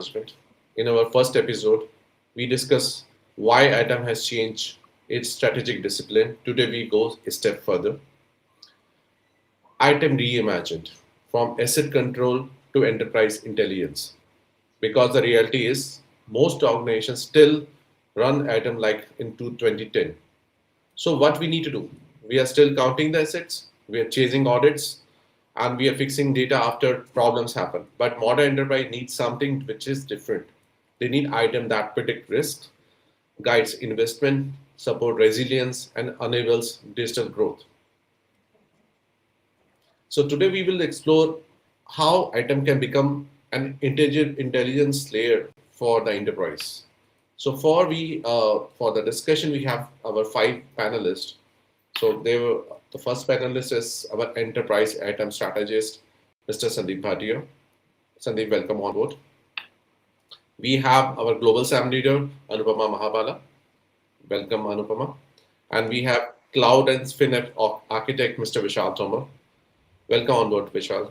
management. In our first episode, we discuss why ITAM has changed its strategic discipline. Today, we go a step further. ITAM reimagined from asset control to enterprise intelligence. Because the reality is, most organizations still run ITAM like in 2010. So, what we need to do? We are still counting the assets, we are chasing audits, and we are fixing data after problems happen. But modern enterprise needs something which is different. They need items that predict risk, guides investment, support resilience, and enables digital growth. So today we will explore how item can become an intelligent intelligence layer for the enterprise. So for the discussion we have our five panelists. So the first panelist is our enterprise item strategist, Mr. Sandeep Bhatia. Sandeep, welcome on board. We have our global SAM leader, Anupama Mahabala. Welcome, Anupama. And we have cloud and spin architect, Mr. Vishal Tomar. Welcome on board, Vishal.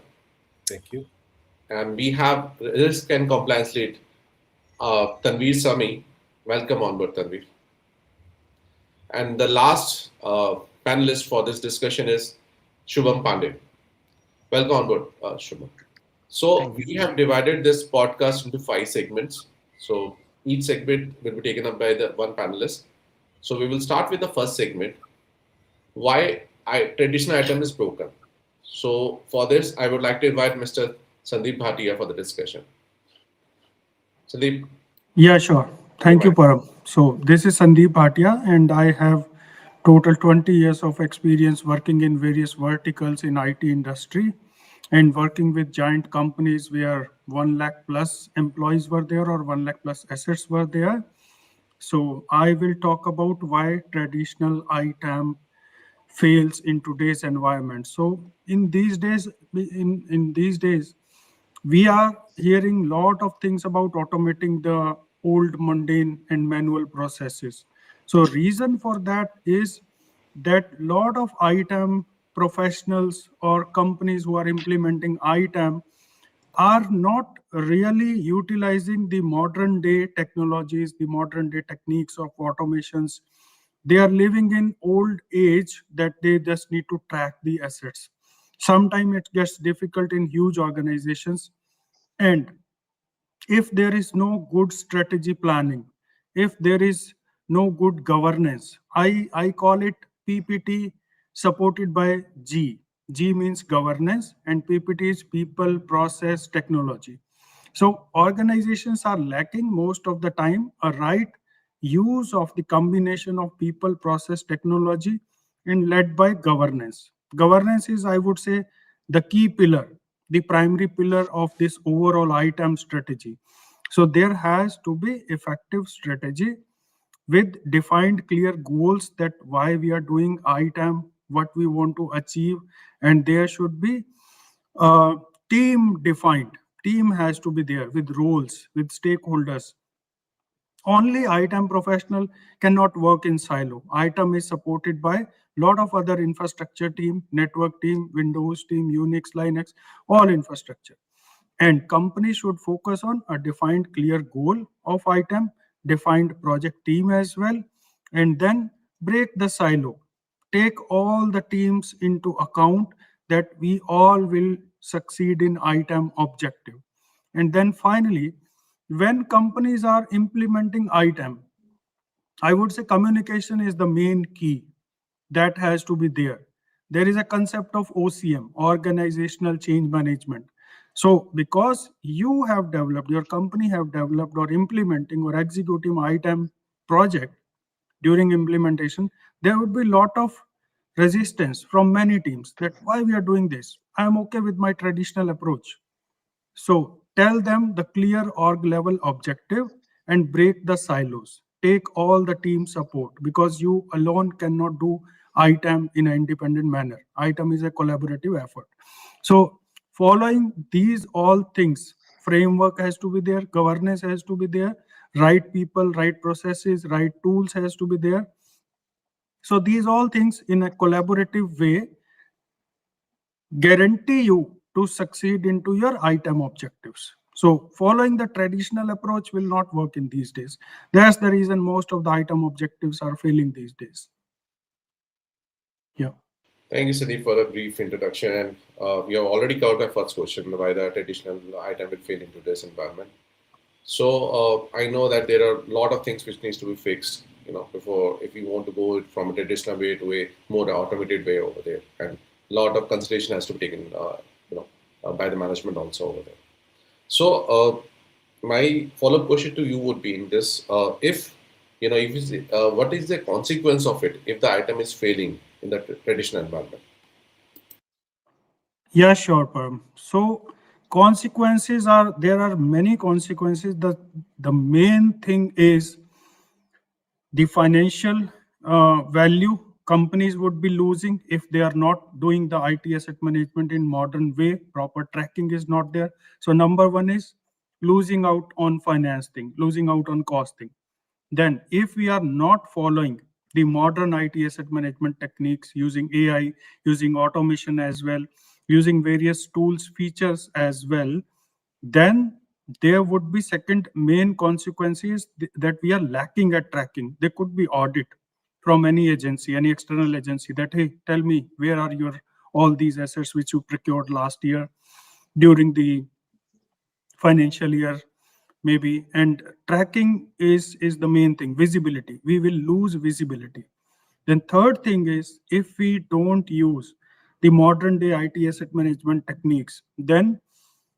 Thank you. And we have risk and compliance lead, Tanveer Sami. Welcome on board, Tanveer. And the last panelist for this discussion is Shubham Pandey. Welcome on board, Shubham. So we have divided this podcast into five segments. So each segment will be taken up by the one panelist. So we will start with the first segment. Why traditional item is broken. So for this, I would like to invite Mr. Sandeep Bhatia for the discussion. Sandeep, Yeah, sure. go Thank you, ahead. Param. So this is Sandeep Bhatia, and I have total 20 years of experience working in various verticals in IT industry and working with giant companies where 1 lakh plus employees were there or 1 lakh plus assets were there. So I will talk about why traditional ITAM fails in today's environment. So in these days, we are hearing lot of things about automating the old mundane and manual processes. So reason for that is that lot of ITAM professionals or companies who are implementing ITAM are not really utilizing the modern day technologies, the modern day techniques of automations. They are living in old age that they just need to track the assets. Sometimes it gets difficult in huge organizations, and if there is no good strategy planning, if there is no good governance, I call it PPT supported by G. G means governance and PPT is people, process, technology. So organizations are lacking most of the time a right use of the combination of people, process, technology, and led by governance. Governance is, I would say, the key pillar, the primary pillar of this overall ITAM strategy. So there has to be effective strategy with defined clear goals that why we are doing ITAM, what we want to achieve, and there should be team defined. Team has to be there with roles, with stakeholders. Only ITAM professional cannot work in silo. ITAM is supported by lot of other infrastructure team, network team, Windows team, Unix, Linux, all infrastructure. And companies should focus on a defined clear goal of ITAM, defined project team as well, and then break the silo. Take all the teams into account that we all will succeed in ITAM objective. And then finally, when companies are implementing ITAM, I would say communication is the main key that has to be there. There is a concept of OCM, organizational change management. So because you have developed, your company have developed or implementing or executing ITAM project during implementation, there would be a lot of resistance from many teams that why we are doing this. I am okay with my traditional approach. So tell them the clear org level objective and break the silos. Take all the team support because you alone cannot do ITAM in an independent manner. ITAM is a collaborative effort. So following these all things, framework has to be there, governance has to be there, right people, right processes, right tools has to be there. So these all things in a collaborative way guarantee you to succeed into your ITAM objectives. So following the traditional approach will not work in these days. That's the reason most of the item objectives are failing these days. Yeah. Thank you, Sandeep, for the brief introduction. And we have already covered my first question, why the traditional item will fail in today's environment. So I know that there are a lot of things which needs to be fixed, before if you want to go from a traditional way to a more automated way over there, and a lot of consideration has to be taken, by the management also over there. So my follow-up question to you would be in this: if if what is the consequence of it if the item is failing in the traditional environment? Yeah, sure, Param. So consequences are, there are many consequences. The main thing is the financial value companies would be losing if they are not doing the IT asset management in modern way. Proper tracking is not there. So number one is losing out on financing, losing out on costing. Then, if we are not following the modern IT asset management techniques using AI, using automation as well, using various tools, features as well, then there would be second main consequences that we are lacking at tracking. There could be audit from any agency, any external agency, that hey, tell me where are your all these assets which you procured last year during the financial year maybe. And tracking is the main thing. Visibility, we will lose visibility. Then third thing is, if we don't use the modern day IT asset management techniques, then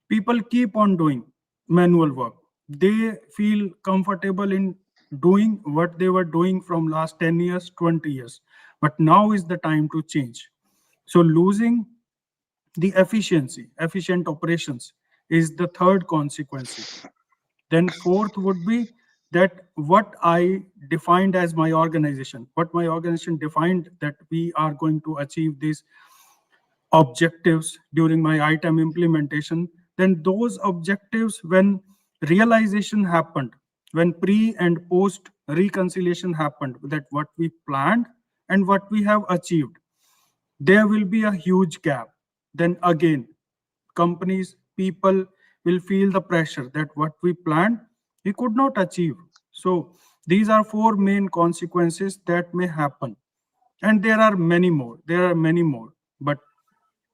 people keep on doing manual work. They feel comfortable in doing what they were doing from last 10 years, 20 years. But now is the time to change. So losing the efficient operations is the third consequence. Then fourth would be that what I defined as my organization, what my organization defined that we are going to achieve these objectives during my ITAM implementation, then those objectives, when realization happened, when pre and post reconciliation happened, that what we planned and what we have achieved, there will be a huge gap. Then again, companies, people will feel the pressure that what we planned, we could not achieve. So these are four main consequences that may happen. And there are many more. There are many more. But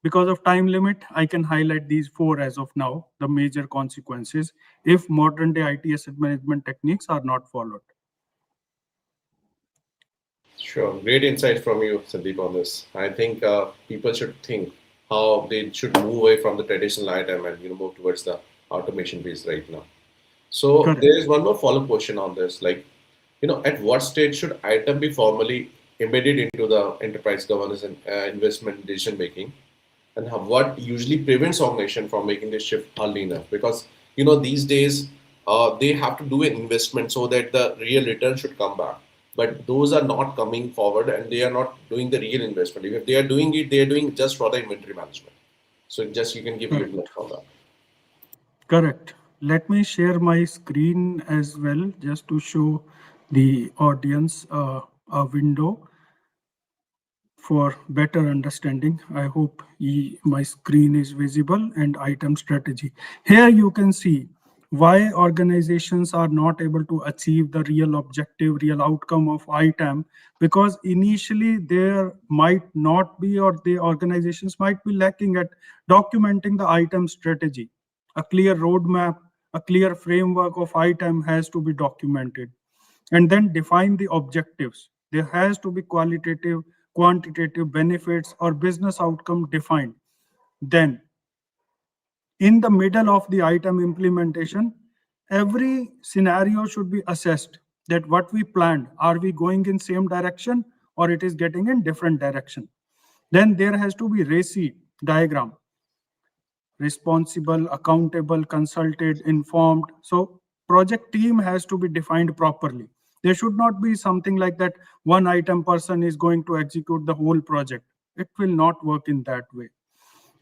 because of time limit, I can highlight these four as of now, the major consequences if modern day IT asset management techniques are not followed. Sure. Great insight from you, Sandeep, on this. I think people should think how they should move away from the traditional item and move towards the automation base right now. So Correct. there is one more follow-up question on this. Like, at what stage should item be formally embedded into the enterprise governance and investment decision making? And what usually prevents organization from making this shift early enough? Because these days they have to do an investment so that the real return should come back, but those are not coming forward and they are not doing the real investment. If they are doing it, they are doing just for the inventory management. So just you can give your Correct. input on that. Correct. Let me share my screen as well, just to show the audience a window for better understanding. I hope my screen is visible. And item strategy. Here you can see why organizations are not able to achieve the real objective, real outcome of ITAM, because initially there might not be, or the organizations might be lacking at documenting the item strategy. A clear roadmap, a clear framework of ITAM has to be documented. And then define the objectives. There has to be qualitative, quantitative benefits or business outcome defined. Then, in the middle of the ITAM implementation, every scenario should be assessed, that what we planned, are we going in same direction or it is getting in different direction. Then there has to be RACI diagram: responsible, accountable, consulted, informed. So project team has to be defined properly. There should not be something like that one item person is going to execute the whole project. It will not work in that way.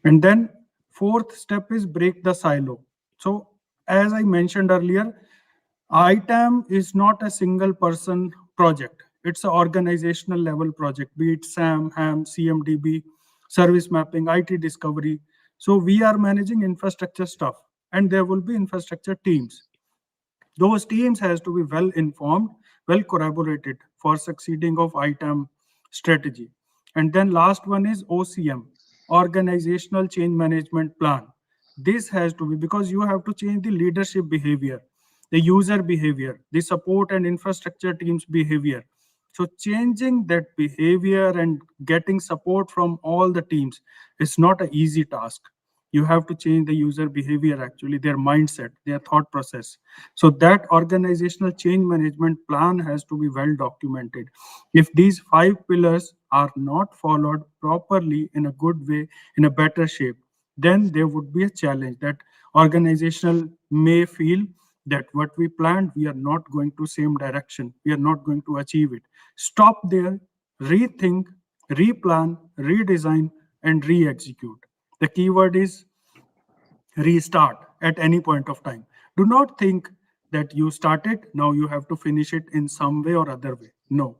And then fourth step is break the silo. So as I mentioned earlier, ITAM is not a single person project. It's an organizational level project, be it SAM, HAM, CMDB, service mapping, IT discovery. So we are managing infrastructure stuff. and there will be infrastructure teams. Those teams has to be well informed, well corroborated for succeeding of ITAM strategy. And then last one is OCM, organizational change management plan. This has to be, because you have to change the leadership behavior, the user behavior, the support and infrastructure teams behavior. So changing that behavior and getting support from all the teams is not an easy task. You have to change the user behavior, actually their mindset, their thought process. So that organizational change management plan has to be well documented. If these five pillars are not followed properly in a good way, in a better shape, then there would be a challenge that organizational may feel that what we planned, we are not going to same direction, we are not going to achieve it. Stop there, rethink, replan, redesign, and re-execute. The keyword is restart at any point of time. Do not think that you started, now you have to finish it in some way or other way. No.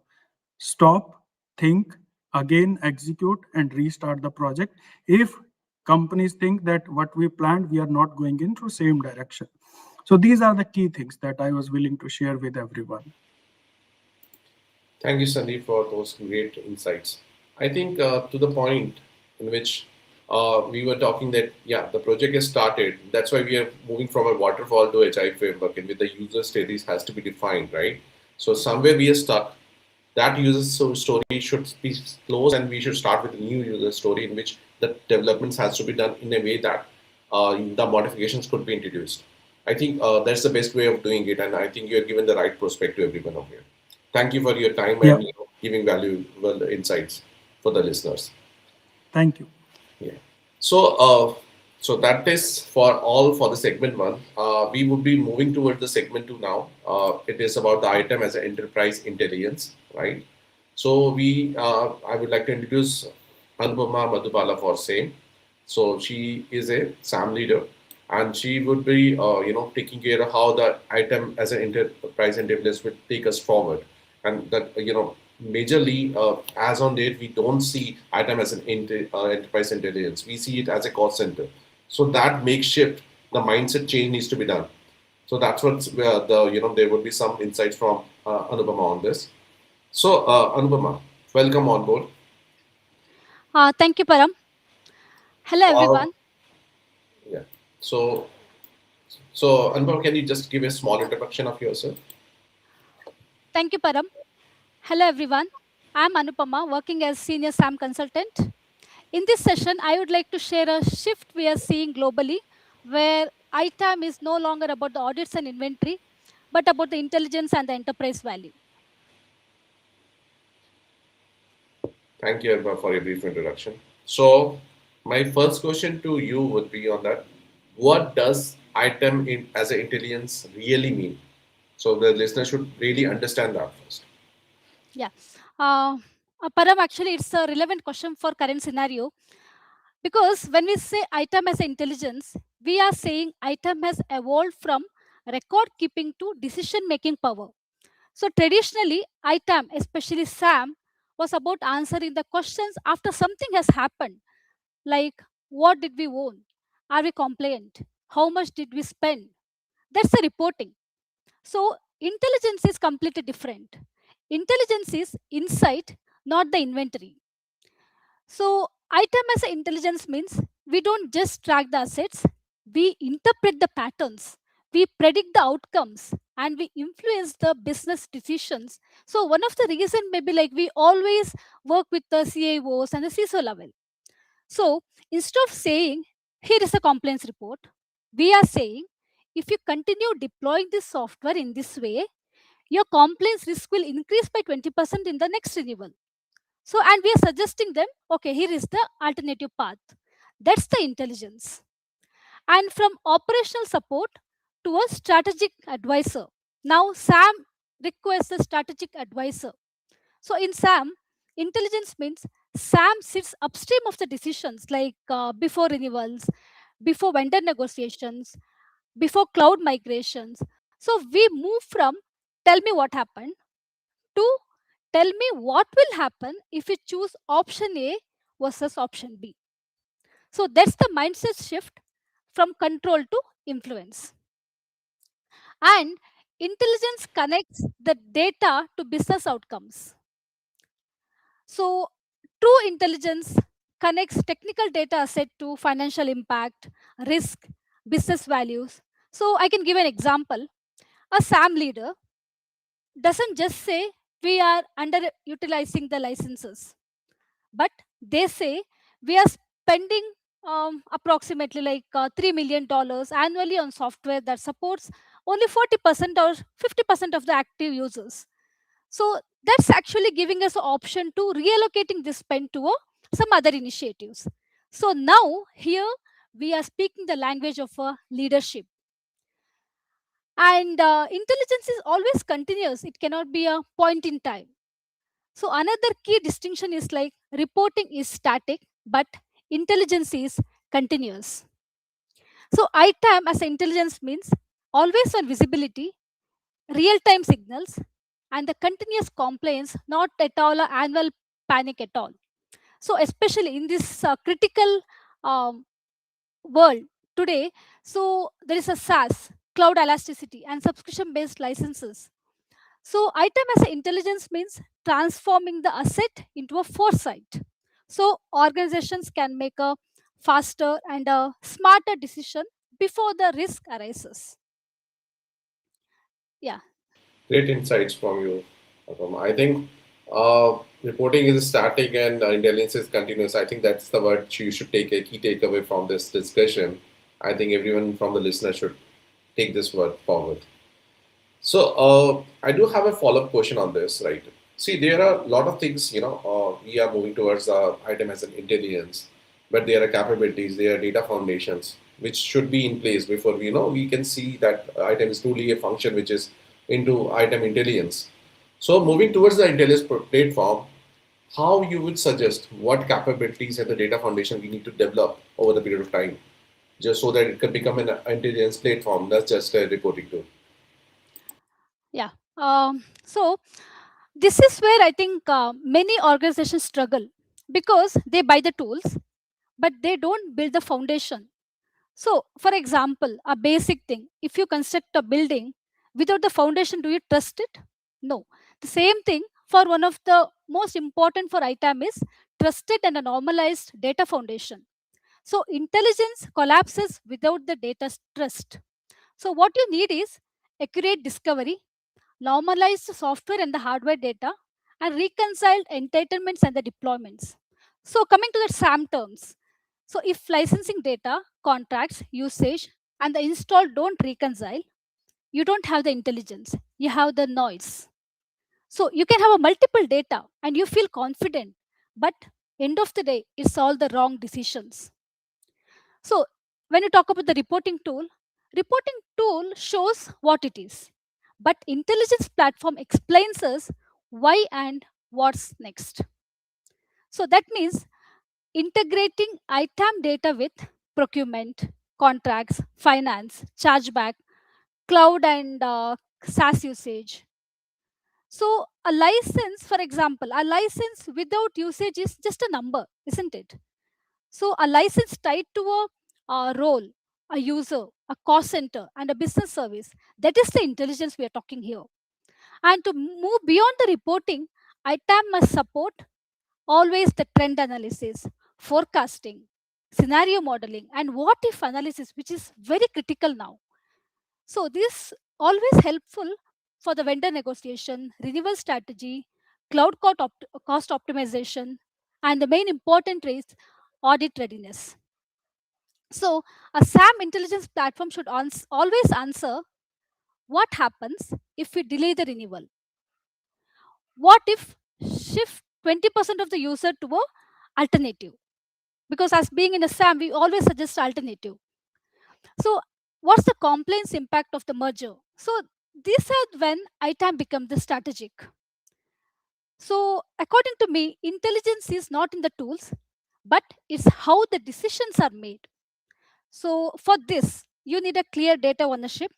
Stop, think, again execute, and restart the project. If companies think that what we planned, we are not going into same direction. So these are the key things that I was willing to share with everyone. Thank you, Sandeep, for those great insights. I think to the point in which we were talking that, yeah, the project has started. That's why we are moving from a waterfall to agile framework, and with the user stories has to be defined, right? So somewhere we are stuck. That story should be closed, and we should start with a new user story in which the developments has to be done in a way that the modifications could be introduced. I think that's the best way of doing it, and I think you are given the right perspective, everyone over here. Thank you for your time Yeah, and giving valuable insights for the listeners. thank you. Yeah. So, so that is for all for the segment one. We would be moving towards the segment two now. It is about the item as an enterprise intelligence, right? So I would like to introduce Anupama Madhupala for same. So she is a SAM leader, and she would be, taking care of how the item as an enterprise intelligence would take us forward, and that majorly as on date we don't see item as an enterprise intelligence. We see it as a cost center. So that makeshift, the mindset change needs to be done. So that's what's where there would be some insights from Anupama on this. So Anupama, welcome on board. Thank you, Param. Hello, Uh, everyone. yeah. So so Anupama, can you just give a small introduction of yourself? Thank you, Param. Hello, everyone. I'm Anupama, working as Senior SAM Consultant. In this session, I would like to share a shift we are seeing globally where ITAM is no longer about the audits and inventory, but about the intelligence and the enterprise value. Thank you, Anupama, for your brief introduction. So my first question to you would be on that: what does item as an intelligence really mean? So the listener should really understand that first. Yeah. Uh, Param, actually, it's a relevant question for current scenario because when we say ITAM as intelligence, we are saying ITAM has evolved from record keeping to decision making power. So traditionally, ITAM, especially SAM, was about answering the questions after something has happened, like what did we own? Are we compliant? How much did we spend? That's the reporting. So intelligence is completely different. Intelligence is insight, not the inventory. So item as a intelligence means we don't just track the assets, we interpret the patterns, we predict the outcomes, and we influence the business decisions. So one of the reason maybe like we always work with the CIOs and the CISO level. So instead of saying here is a compliance report, we are saying if you continue deploying this software in this way, your compliance risk will increase by 20% in the next renewal. So, and we are suggesting them, okay, here is the alternative path. That's the intelligence. And from operational support to a strategic advisor. Now, SAM requires a strategic advisor. So, in SAM, intelligence means SAM sits upstream of the decisions like before renewals, before vendor negotiations, before cloud migrations. So, we move from tell me what happened to tell me what will happen if you choose option A versus option B. So that's the mindset shift from control to influence. And intelligence connects the data to business outcomes. So, true intelligence connects technical data asset to financial impact, risk, business values. So, I can give an example. A SAM leader doesn't just say we are underutilizing the licenses, but they say we are spending approximately like $3 million annually on software that supports only 40% or 50% of the active users. So that's actually giving us an option to reallocating this spend to some other initiatives. So now here we are speaking the language of leadership. And intelligence is always continuous. It cannot be a point in time. So another key distinction is like reporting is static, but intelligence is continuous. So ITAM as intelligence means always on visibility, real-time signals, and the continuous compliance, not at all a annual panic at all. So especially in this critical um, world today, so there is a SaaS, cloud elasticity, and subscription-based licenses. So item as a intelligence means transforming the asset into a foresight. So organizations can make a faster and a smarter decision before the risk arises. Yeah. Great insights from you. I think reporting is static and intelligence is continuous. I think that's the word you should take a key takeaway from this discussion. I think everyone from the listener should take this word forward. So I do have a follow-up question on this, right? See, there are a lot of things, we are moving towards item as an intelligence, but there are capabilities, there are data foundations, which should be in place before we can see that item is truly a function which is into item intelligence. So moving towards the intelligence platform, how you would suggest what capabilities and the data foundation we need to develop over the period of time, just so that it can become an intelligence platform, not just a reporting tool. Yeah. So this is where I think many organizations struggle because they buy the tools, but they don't build the foundation. So, for example, a basic thing, if you construct a building without the foundation, do you trust it? No. The same thing for one of the most important for ITAM is trusted and a normalized data foundation. So, intelligence collapses without the data trust. So, what you need is accurate discovery, normalized software and the hardware data, and reconciled entitlements and the deployments. So, coming to the SAM terms. So, if licensing data, contracts, usage, and the install don't reconcile, you don't have the intelligence, you have the noise. So, you can have a multiple data and you feel confident, but end of the day, it's all the wrong decisions. So, when you talk about the reporting tool shows what it is, but intelligence platform explains us why and what's next. So that means integrating ITAM data with procurement, contracts, finance, chargeback, cloud, and SaaS usage. So a license, for example, a license without usage is just a number, isn't it? So a license tied to a role, a user, a cost center, and a business service. That is the intelligence we are talking here. And to move beyond the reporting, ITAM must support always the trend analysis, forecasting, scenario modeling, and what if analysis, which is very critical now. So this always helpful for the vendor negotiation, renewal strategy, cloud cost optimization, and the main important is audit readiness. So a SAM intelligence platform should always answer what happens if we delay the renewal. What if shift 20% of the user to a alternative? Because as being in a SAM, we always suggest alternative. So what's the compliance impact of the merger? So these are when ITAM become the strategic. So according to me, intelligence is not in the tools, but it's how the decisions are made. So for this, you need a clear data ownership,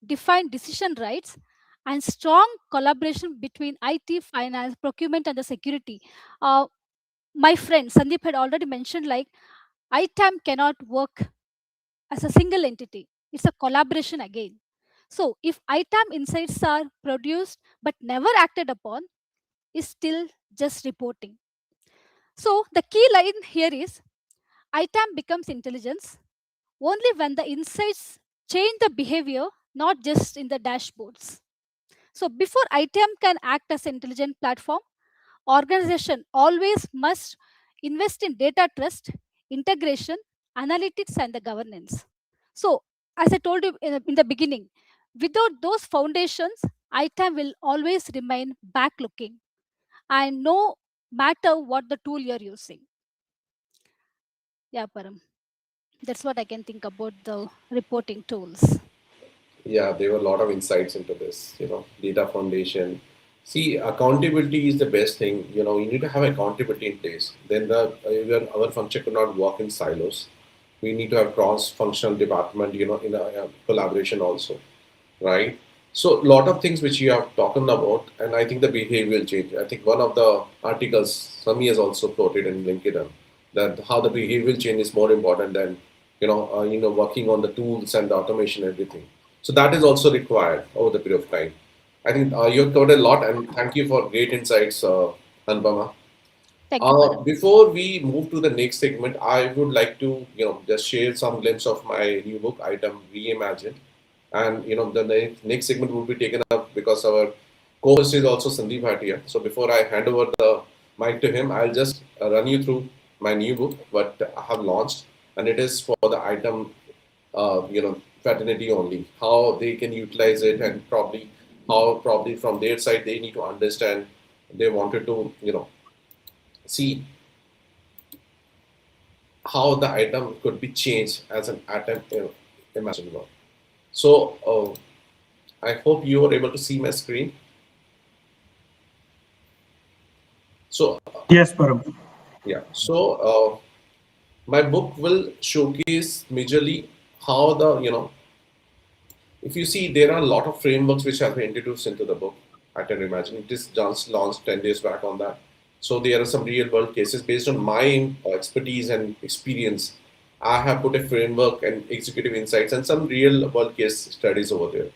defined decision rights, and strong collaboration between IT, finance, procurement, and the security. Uh, my friend Sandeep had already mentioned like ITAM cannot work as a single entity. It's a collaboration again. So if ITAM insights are produced but never acted upon, is still just reporting. So the key line here is ITAM becomes intelligence only when the insights change the behavior, not just in the dashboards. So before ITM can act as an intelligent platform, organization always must invest in data trust, integration, analytics, and the governance. So as I told you in the beginning, without those foundations, ITAM will always remain back looking and no matter what the tool you're using. Yeah, Param. That's what I can think about the reporting tools. Yeah, there were a lot of insights into this, data foundation. See, accountability is the best thing. You need to have accountability in place. Then even our function could not work in silos. We need to have cross-functional department, in a collaboration also, right? So, a lot of things which you have talked about, and I think the behavioral change. I think one of the articles Sami has also quoted in LinkedIn that how the behavioral change is more important than working on the tools and the automation and everything. So that is also required over the period of time. I think you have covered a lot, and thank you for great insights, Anupama. Thank you, Param. Before we move to the next segment, I would like to, just share some glimpse of my new book, Item Reimagined. And, the next segment will be taken up because our co-host is also Sandeep Bhatia. So before I hand over the mic to him, I'll just run you through my new book, what I have launched. And it is for the Item, fraternity only, how they can utilize it and probably how probably from their side they need to understand they wanted to, see how the item could be changed as an atom imaginable. So I hope you are able to see my screen. So Yes, Param. yeah, so my book will showcase majorly how the if you see there are a lot of frameworks which have been introduced into the book. I can imagine it is just launched 10 days back on that. So there are some real world cases based on my expertise and experience. I have put a framework and executive insights and some real world case studies over there.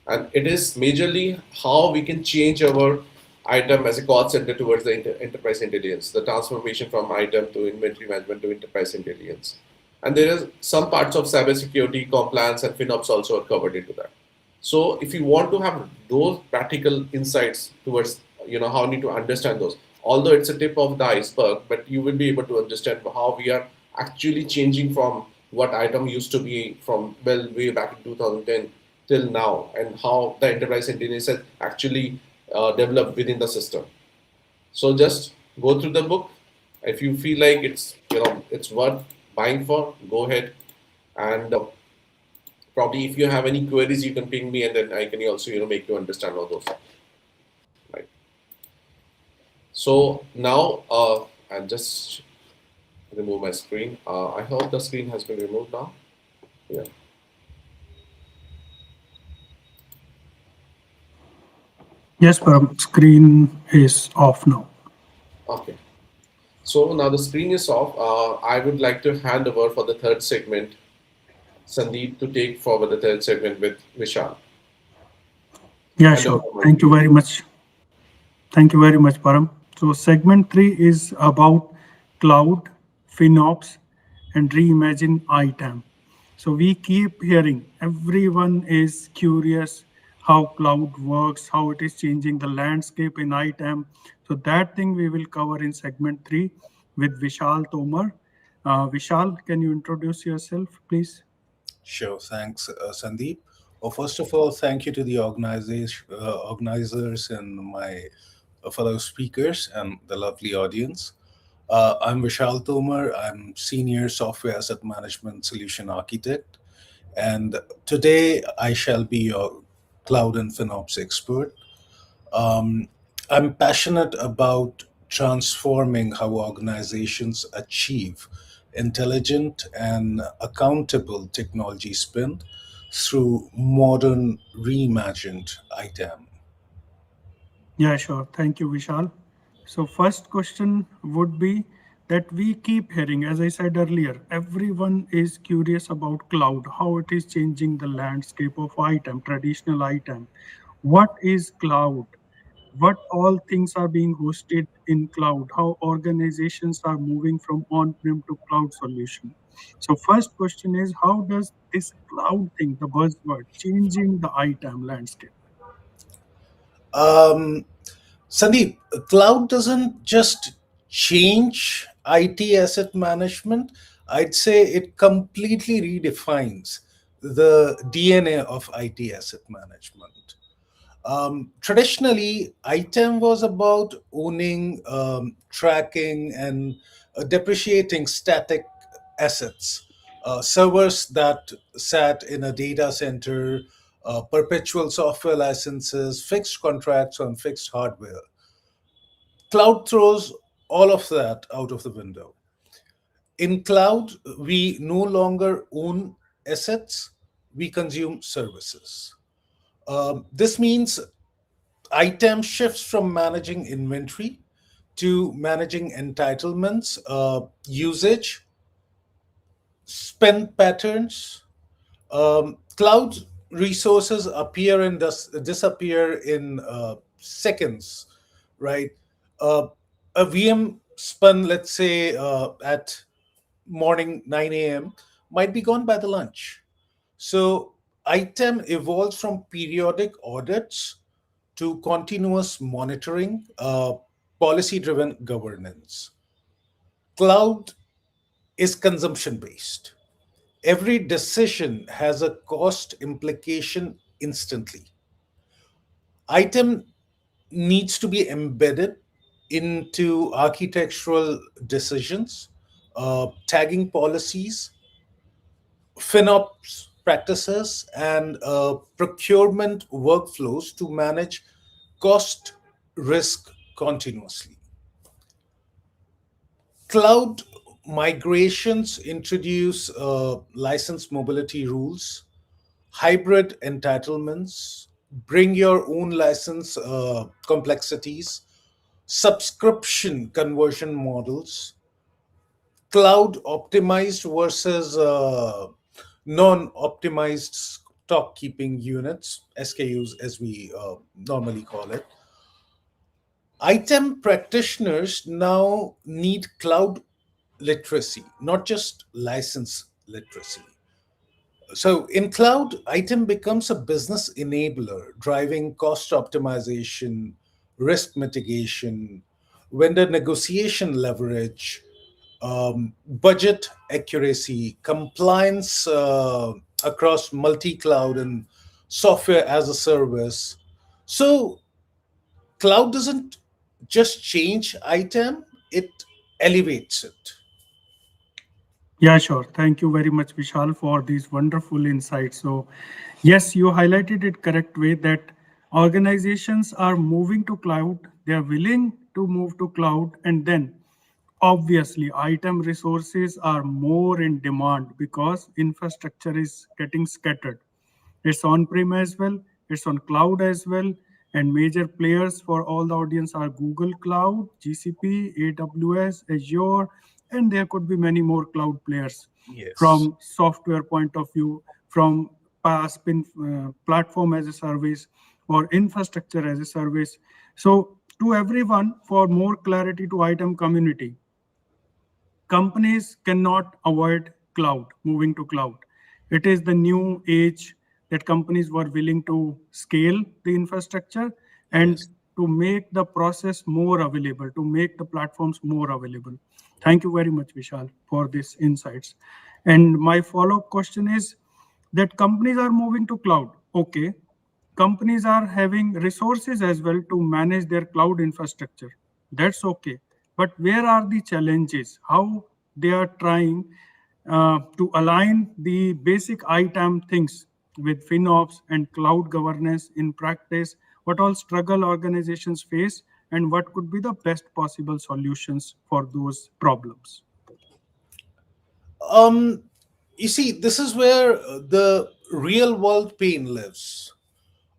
And it is majorly how we can change our item as a call center towards the enterprise intelligence, the transformation from item to inventory management to enterprise intelligence. And there is some parts of cybersecurity, compliance, and FinOps also are covered into that. So if you want to have those practical insights towards how you need to understand those, although it's a tip of the iceberg, but you will be able to understand how we are actually changing from what item used to be from well way back in 2010 till now, and how the enterprise intelligence has actually developed within the system. So just go through the book. If you feel like it's worth buying for, go ahead. And probably if you have any queries, you can ping me, and then I can also make you understand all those. Right. So now I'll just remove my screen. I hope the screen has been removed now. Yeah. Yes, Param. Screen is off now. Okay. So now the screen is off. I would like to hand over for the third segment, Sandeep, to take forward the third segment with Vishal. Yeah, Hand over sure. the mic Thank to you you. very much. Thank you very much, Param. So, segment three is about cloud, FinOps, and reimagine ITAM. So, we keep hearing everyone is curious how cloud works, how it is changing the landscape in ITAM. So, that thing we will cover in segment three with Vishal Tomar. Vishal, can you introduce yourself, please? Sure, thanks, Sandeep. First of all, thank you to the organizers and my fellow speakers and the lovely audience. I'm Vishal Tomar. I'm Senior Software Asset Management Solution Architect. And today I shall be your cloud and FinOps expert. Um, I'm passionate about transforming how organizations achieve intelligent and accountable technology spend through modern reimagined ITAM. Yeah, sure. Thank you, Vishal. So, first question would be that we keep hearing, as I said earlier, everyone is curious about cloud, how it is changing the landscape of ITAM, traditional ITAM. What is cloud? What all things are being hosted in cloud? How organizations are moving from on-prem to cloud solution? So first question is, how does this cloud thing, the buzzword, changing the ITAM landscape? Um, Sandeep, cloud doesn't just change IT asset management. I'd say it completely redefines the DNA of IT asset management. Traditionally, ITAM was about owning, tracking, and depreciating static assets. Servers that sat in a data center, perpetual software licenses, fixed contracts on fixed hardware. Cloud throws all of that out of the window. In cloud, we no longer own assets, we consume services. This means ITAM shifts from managing inventory to managing entitlements, usage, spend patterns. Cloud resources appear and disappear in seconds, right? Uh, a VM spun, let's say, at morning 9 a.m., might be gone by the lunch. So, ITAM evolves from periodic audits to continuous monitoring, policy driven governance. Cloud is consumption based. Every decision has a cost implication instantly. Item needs to be embedded into architectural decisions, tagging policies, FinOps practices, and procurement workflows to manage cost risk continuously. Cloud migrations introduce license mobility rules, hybrid entitlements, bring your own license complexities, subscription conversion models, cloud optimized versus non optimized stock keeping units, SKUs as we normally call it. ITEM practitioners now need cloud literacy, not just license literacy. So in cloud, ITEM becomes a business enabler, driving cost optimization, risk mitigation, vendor negotiation leverage, budget accuracy, compliance across multi cloud and software as a service. So cloud doesn't just change ITEM, it elevates it. Yeah, sure. Thank you very much, Vishal, for these wonderful insights. So, yes, you highlighted it correct way that organizations are moving to cloud. They are willing to move to cloud, and then obviously item resources are more in demand because infrastructure is getting scattered. It's on-prem as well, it's on cloud as well, and major players for all the audience are Google Cloud, GCP, AWS, Azure, and there could be many more cloud players Yes. from software point of view, from PaaS, platform as a service, or infrastructure as a service. So to everyone, for more clarity to item community, companies cannot avoid cloud, moving to cloud. It is the new age that companies were willing to scale the infrastructure and Yes. to make the process more available, to make the platforms more available. Thank you very much, Vishal, for these insights. And my follow-up question is that companies are moving to cloud. Okay, companies are having resources as well to manage their cloud infrastructure. That's okay. But where are the challenges? How they are trying to align the basic ITAM things with FinOps and cloud governance in practice? What all struggle organizations face, and what could be the best possible solutions for those problems? Um, you see, this is where the real world pain lives.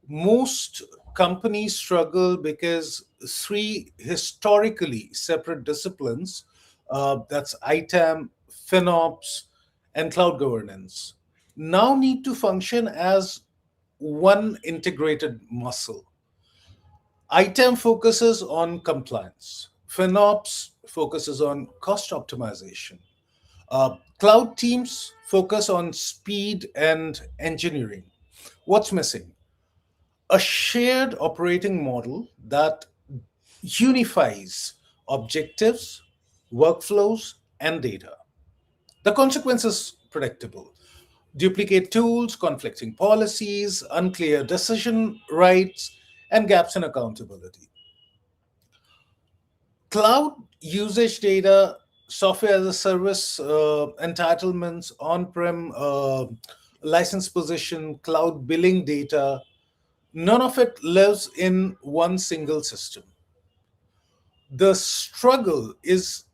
Most companies struggle because three historically separate disciplines that's ITAM, FinOps, and cloud governance, now need to function as one integrated muscle. ITAM focuses on compliance, FinOps focuses on cost optimization, cloud teams focus on speed and engineering. What's missing? A shared operating model that unifies objectives, workflows, and data. The consequence is predictable: duplicate tools, conflicting policies, unclear decision rights, and gaps in accountability. Cloud usage data, software as a service entitlements, on prem license position, cloud billing data, none of it lives in one single system. The struggle is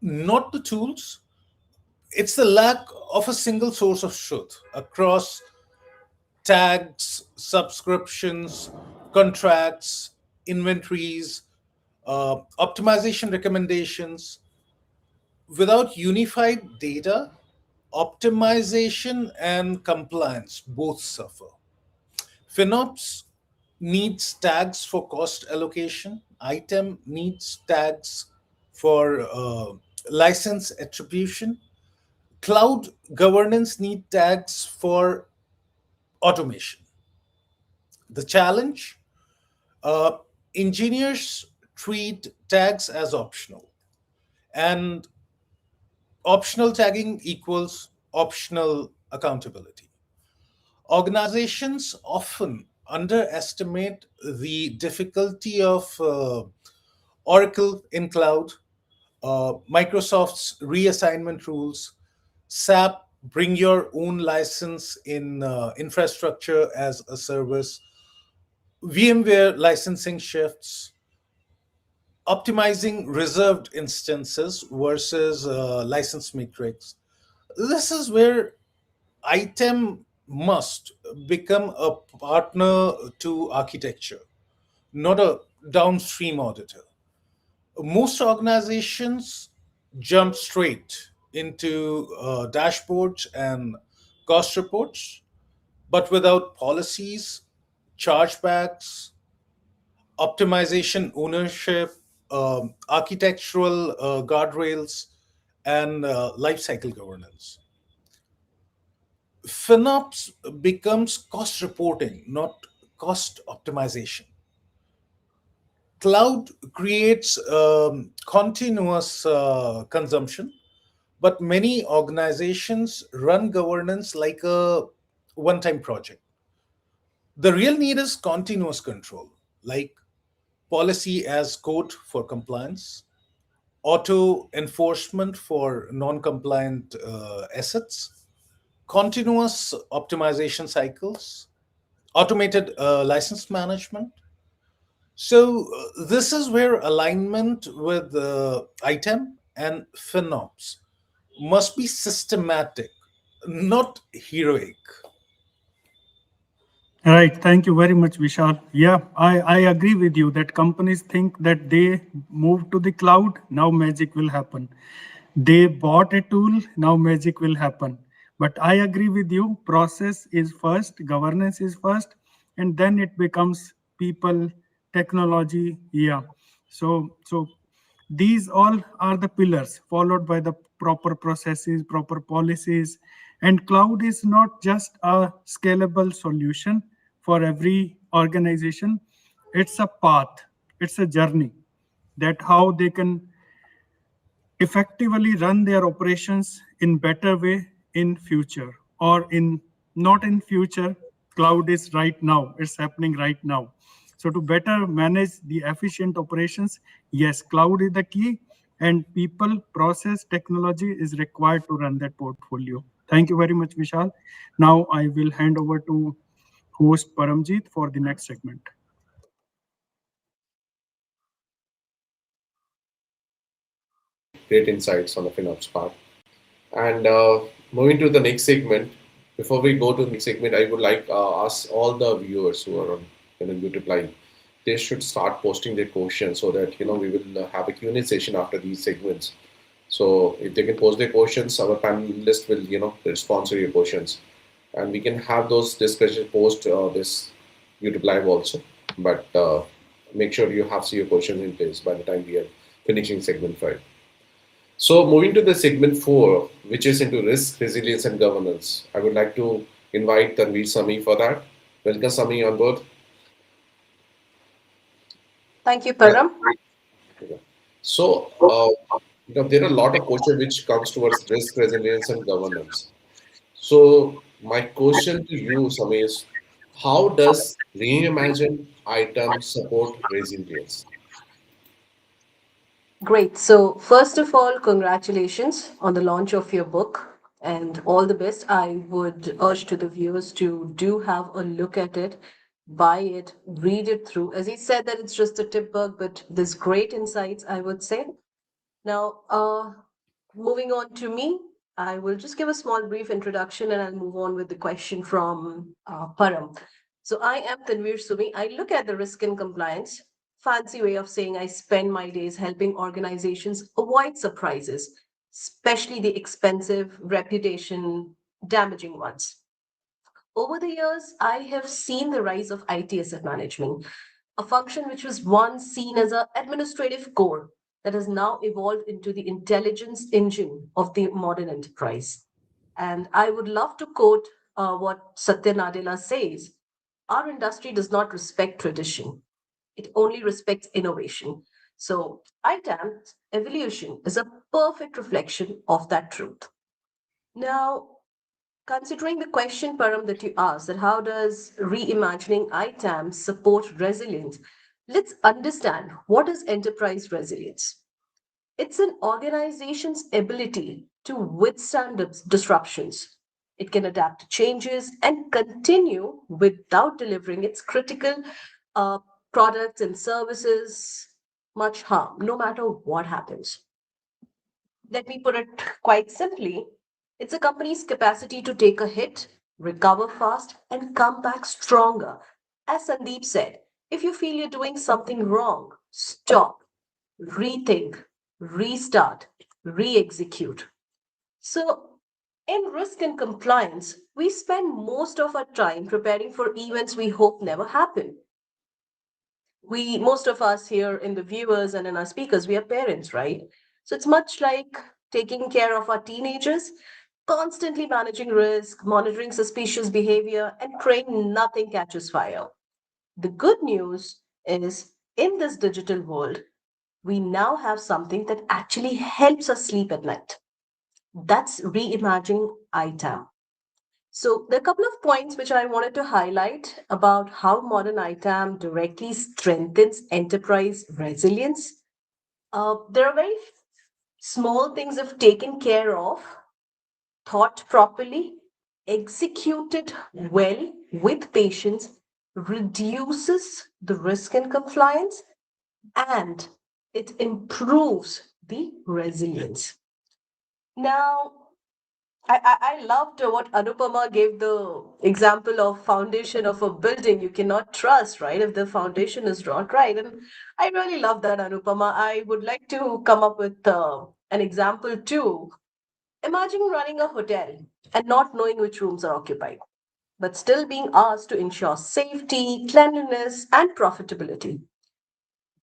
not the tools, it's the lack of a single source of truth across tags, subscriptions, contracts, inventories, optimization recommendations. Without unified data, optimization and compliance both suffer. FinOps needs tags for cost allocation. ITEM needs tags for license attribution. Cloud governance need tags for automation. The challenge: uh, engineers treat tags as optional, and optional tagging equals optional accountability. Organizations often underestimate the difficulty of Oracle in cloud, Microsoft's reassignment rules, SAP bring your own license in infrastructure as a service, VMware licensing shifts, optimizing reserved instances versus license matrix. This is where ITEM must become a partner to architecture, not a downstream auditor. Most organizations jump straight into dashboards and cost reports, but without policies, chargebacks, optimization ownership, architectural guardrails, and lifecycle governance. FinOps becomes cost reporting, not cost optimization. Cloud creates continuous consumption, but many organizations run governance like a one time project. The real need is continuous control, like policy as code for compliance, auto enforcement for non compliant assets, continuous optimization cycles, automated license management. So, this is where alignment with ITEM and FinOps must be systematic, not heroic. Right. Thank you very much, Vishal. Yeah, I agree with you that companies think that they move to the cloud, now magic will happen. They bought a tool, now magic will happen. But I agree with you, process is first, governance is first, and then it becomes people, technology. Yeah. So these all are the pillars followed by the proper processes, proper policies. And cloud is not just a scalable solution for every organization, it's a path, it's a journey that how they can effectively run their operations in better way in future, or in not in future. Cloud is right now, it's happening right now. So to better manage the efficient operations, yes, cloud is the key, and people, process, technology is required to run that portfolio. Thank you very much, Vishal. Now I will hand over to host Paramjeet for the next segment. Great insights on the FinOps part. And moving to the next segment, before we go to the next segment, I would like ask all the viewers who are on YouTube Live, they should start posting their questions so that we will have a Q&A session after these segments. So if they can post their questions, our panelists will, respond to your questions, and we can have those discussions post this YouTube live also. But make sure you have your questions in place by the time we are finishing segment 5. So moving to the segment 4, which is into risk, resilience, and governance, I would like to invite Tanveer Sami for that. Welcome, Sami, on board. Thank you, Uh, Param. So, there are a lot of questions which comes towards risk, resilience, and governance. So, my question to you, Sami, is how does Reimagine item support resilience? Great. So, first of all, congratulations on the launch of your book and all the best. I would urge to the viewers to do have a look at it, buy it, read it through. As he said that it's just a tip book, but there's great insights, I would say. Now, moving on to me, I will just give a small brief introduction and I'll move on with the question from Param. So, I am Tanveer Sumi. I look at the risk and compliance, fancy way of saying I spend my days helping organizations avoid surprises, especially the expensive, reputation damaging ones. Over the years, I have seen the rise of IT asset management, a function which was once seen as an administrative core that has now evolved into the intelligence engine of the modern enterprise. And I would love to quote what Satya Nadella says: our industry does not respect tradition, it only respects innovation. So, ITAM's evolution is a perfect reflection of that truth. Now, considering the question, Param, that you asked, that how does reimagining ITAM support resilience? Let's understand what is enterprise resilience. It's an organization's ability to withstand disruptions. It can adapt to changes and continue without delivering its critical uh, products and services much harm, no matter what happens. Let me put it quite simply: it's a company's capacity to take a hit, recover fast, and come back stronger. As Sandeep said, if you feel you're doing something wrong, stop, rethink, restart, re execute. So, in risk and compliance, we spend most of our time preparing for events we hope never happen. Most of us here in the viewers and in our speakers, we are parents, right? So it's much like taking care of our teenagers, constantly managing risk, monitoring suspicious behavior, and praying nothing catches fire. The good news is, in this digital world, we now have something that actually helps us sleep at night. That's reimagining ITAM. So, there are a couple of points which I wanted to highlight about how modern ITAM directly strengthens enterprise resilience. There are very small things if taken care of, thought properly, executed well with patience, reduces the risk and compliance, and it improves the resilience. Now, I loved what Anupama gave the example of foundation of a building you cannot trust, right? If the foundation is not right. And I really love that, Anupama. I would like to come up with an example too. Imagine running a hotel and not knowing which rooms are occupied, but still being asked to ensure safety, cleanliness, and profitability.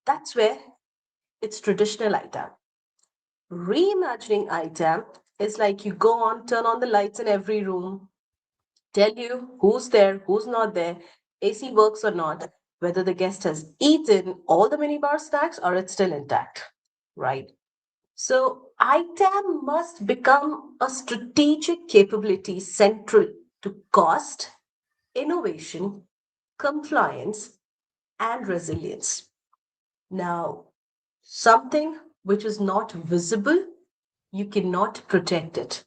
That's where it's traditional item. Reimagining item is like you go on, turn on the lights in every room, tell you who's there, who's not there, AC works or not, whether the guest has eaten all the minibar snacks or it's still intact, right? So, ITAM must become a strategic capability central to cost, innovation, compliance, and resilience. Now, something which is not visible, you cannot protect it.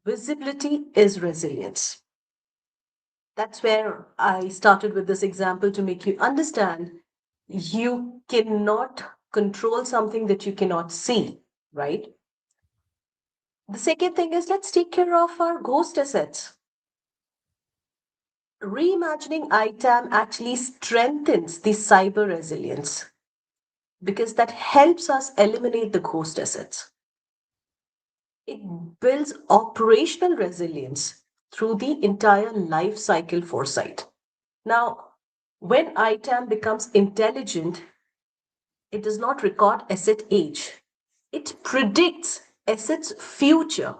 Visibility is resilience. That's where I started with this example to make you understand you cannot control something that you cannot see, right? The second thing is, let's take care of our ghost assets. Reimagining ITAM actually strengthens the cyber resilience because that helps us eliminate the ghost assets. It builds operational resilience through the entire life cycle foresight. Now, when ITAM becomes intelligent, it does not record asset age. It predicts assets future.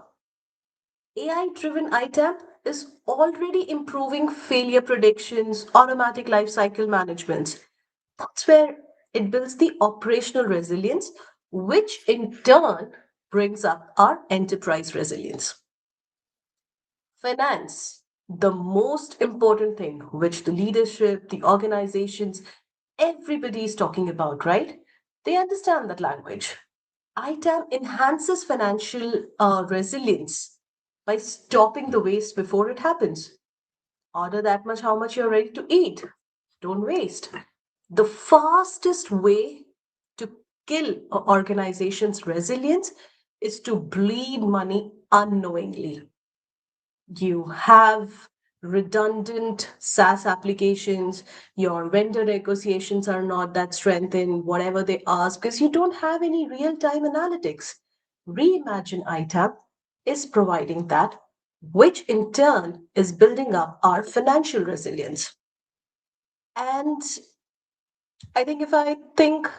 AI driven ITAM is already improving failure predictions, automatic lifecycle management. That's where it builds the operational resilience, which in turn brings up our enterprise resilience. Finance, the most important thing which the leadership, the organizations, everybody is talking about, right? They understand that language. ITAM enhances financial resilience by stopping the waste before it happens. Order that much how much you're ready to eat. Don't waste. The fastest way to kill an organization's resilience is to bleed money unknowingly. You have redundant SaaS applications, your vendor negotiations are not that strengthened, whatever they ask, because you don't have any real time analytics. Reimagine ITAM is providing that, which in turn is building up our financial resilience. And I think if I think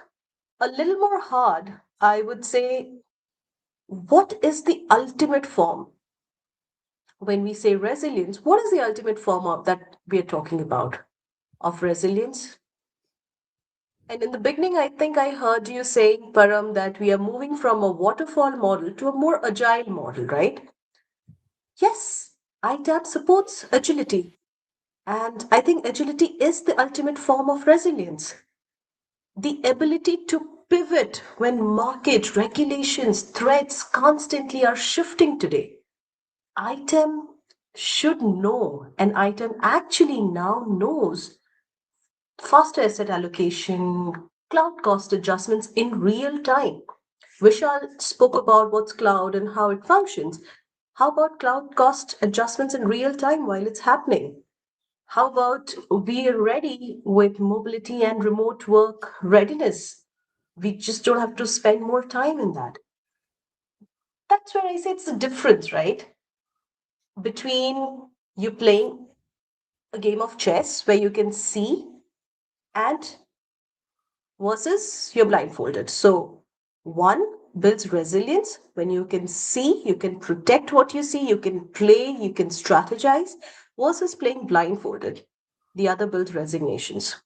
a little more hard, I would say, what is the ultimate form? When we say resilience, what is the ultimate form of that we are talking about of resilience? And in the beginning, I think I heard you saying, Param, that we are moving from a waterfall model to a more agile model, right? Yes, ITAP supports agility. And I think agility is the ultimate form of resilience. The ability to pivot when market regulations, threats constantly are shifting today. ITAM should know, and ITAM actually now knows faster asset allocation, cloud cost adjustments in real time. Vishal spoke about what's cloud and how it functions. How about cloud cost adjustments in real time while it's happening? How about we are ready with mobility and remote work readiness? We just don't have to spend more time in that. That's where I say it's the difference, right? Between you playing a game of chess where you can see and versus you're blindfolded. So, one builds resilience when you can see, you can protect what you see, you can play, you can strategize, versus playing blindfolded. The other builds resignations.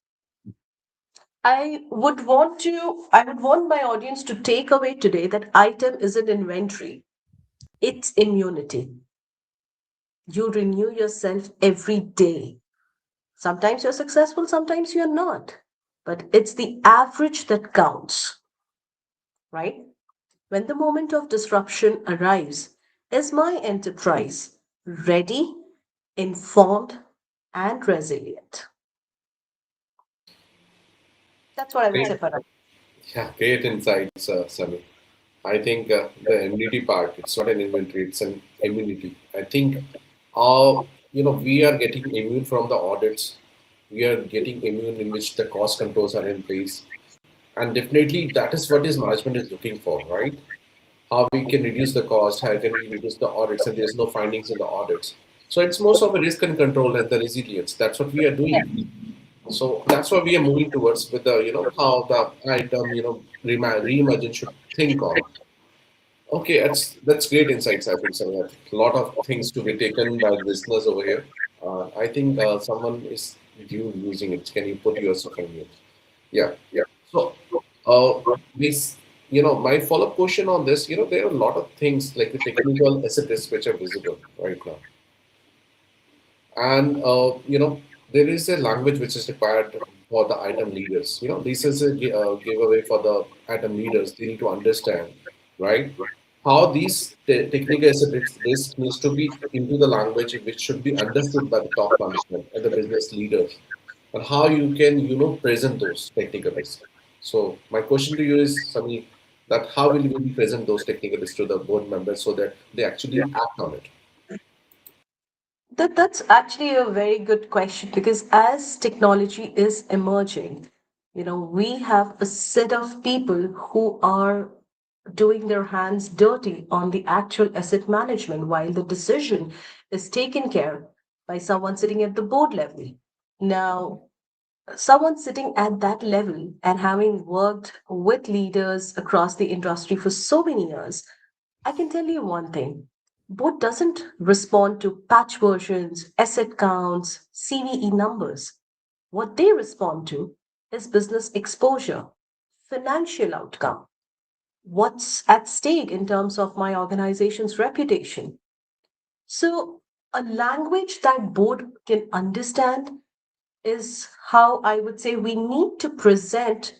I would want my audience to take away today that ITAM isn't inventory, it's immunity. You renew yourself every day. Sometimes you're successful, sometimes you're not. But it's the average that counts, right? When the moment of disruption arrives, is my enterprise ready, informed, and resilient? That's what I would say, Great. Parag. Yeah, great insights, Sami. I think the immunity part, it's not an inventory, it's an immunity. I think, we are getting immune from the audits. We are getting immune in which the cost controls are in place. And definitely that is what is management is looking for, right? How we can reduce the cost, how can we reduce the audits, and there's no findings in the audits. So it's most of a risk and control and the resilience. That's what we are doing. So that's what we are moving towards with the, how the item, reimagine should think of. Okay, that's great insights. I think so. Yeah. A lot of things to be taken by listeners over here. I think someone is you using it. Can you put yourself on mute? Yeah, yeah. So, this, my follow-up question on this, there are a lot of things like the technical asset risks which are visible right now, and there is a language which is required for the item leaders. This is a giveaway for the item leaders. They need to understand, right? How these technical asset risk needs to be into the language which should be understood by the top management and the business leaders, and how you can present those technical risks. So my question to you is, Sami, that how will you present those technical risks to the board members so that they actually act on it? That's actually a very good question because as technology is emerging, we have a set of people who are doing their hands dirty on the actual asset management while the decision is taken care by someone sitting at the board level. Now, someone sitting at that level and having worked with leaders across the industry for so many years, I can tell you one thing. Board doesn't respond to patch versions, asset counts, CVE numbers. What they respond to is business exposure, financial outcome, what's at stake in terms of my organization's reputation. So, a language that board can understand is how I would say we need to present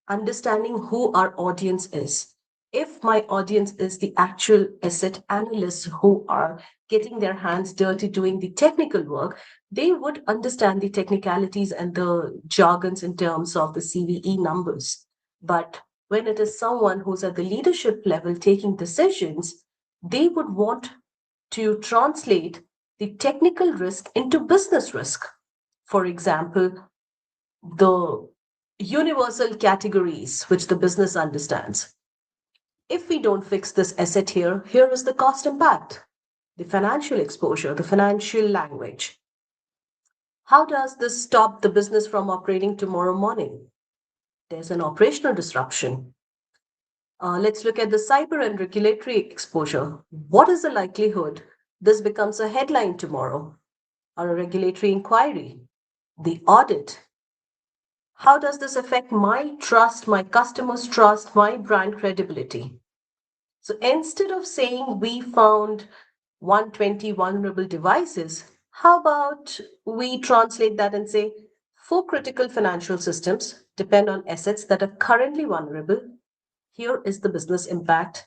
understanding who our audience is. If my audience is the actual asset analysts who are getting their hands dirty doing the technical work, they would understand the technicalities and the jargons in terms of the CVE numbers. But when it is someone who's at the leadership level taking decisions, they would want to translate the technical risk into business risk. For example, the universal categories which the business understands. If we don't fix this asset here, here is the cost impact, the financial exposure, the financial language. How does this stop the business from operating tomorrow morning? There's an operational disruption. Let's look at the cyber and regulatory exposure. What is the likelihood this becomes a headline tomorrow or a regulatory inquiry? The audit. How does this affect my trust, my customers' trust, my brand credibility? So instead of saying we found 120 vulnerable devices, how about we translate that and say 4 critical financial systems depend on assets that are currently vulnerable. Here is the business impact.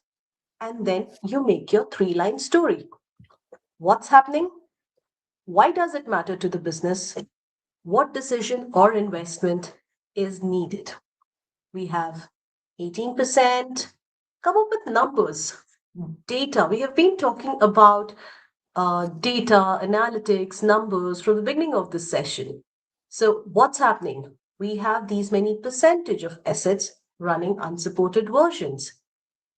And then you make your 3-line story. What's happening? Why does it matter to the business? What decision or investment is needed? We have 18%. Come up with numbers, data. We have been talking about data, analytics, numbers from the beginning of this session. So what's happening? We have these many percentage of assets running unsupported versions.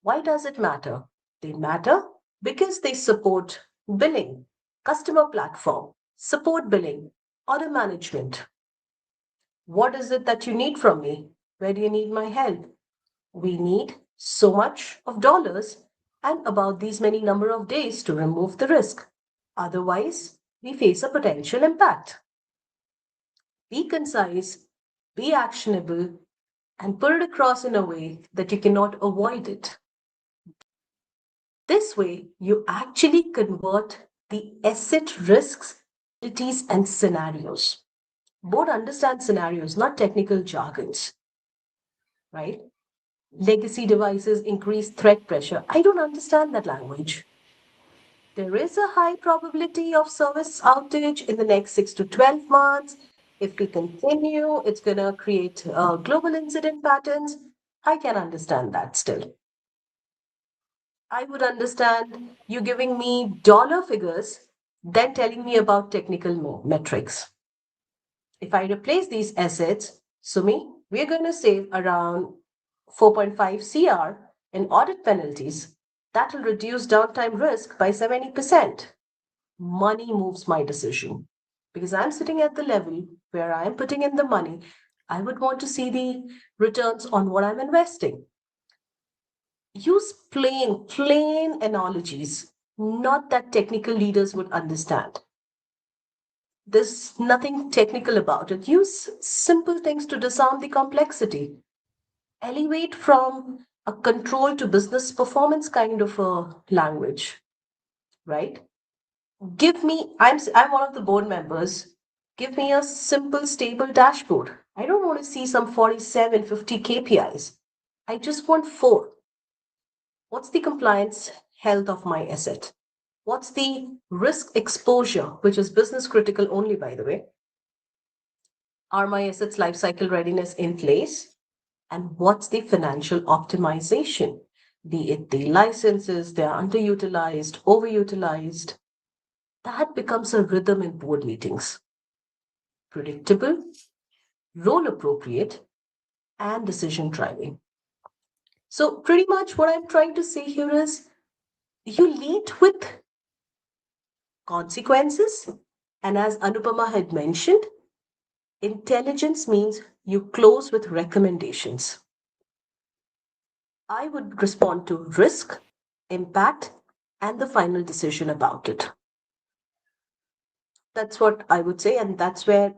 Why does it matter? They matter because they support billing, customer platform, support billing, order management. What is it that you need from me? Where do you need my help? We need so much of dollars and about these many number of days to remove the risk. Otherwise, we face a potential impact. Be concise, be actionable, and put it across in a way that you cannot avoid it. This way, you actually convert the asset risks, abilities, and scenarios. Both understand scenarios, not technical jargons, right? Legacy devices increase threat pressure. I don't understand that language. There is a high probability of service outage in the next 6 to 12 months. If we continue, it's going to create global incident patterns. I can understand that still. I would understand you giving me dollar figures, then telling me about technical metrics. If I replace these assets, Sumi, we're going to save around 4.5 CR in audit penalties. That will reduce downtime risk by 70%. Money moves my decision because I'm sitting at the level where I am putting in the money. I would want to see the returns on what I'm investing. Use plain analogies, not that technical leaders would understand. There's nothing technical about it. Use simple things to disarm the complexity. Elevate from a control to business performance kind of a language, right? Give me, I'm one of the board members. Give me a simple, stable dashboard. I don't want to see some 47, 50 KPIs. I just want 4. What's the compliance health of my asset? What's the risk exposure, which is business critical only, by the way? Are my assets lifecycle readiness in place? And what's the financial optimization? Be it the licenses, they're underutilized, overutilized. That becomes a rhythm in board meetings. Predictable, role appropriate, and decision driving. So, pretty much what I'm trying to say here is you lead with consequences. And as Anupama had mentioned, intelligence means you close with recommendations. I would respond to risk, impact, and the final decision about it. That's what I would say, and that's where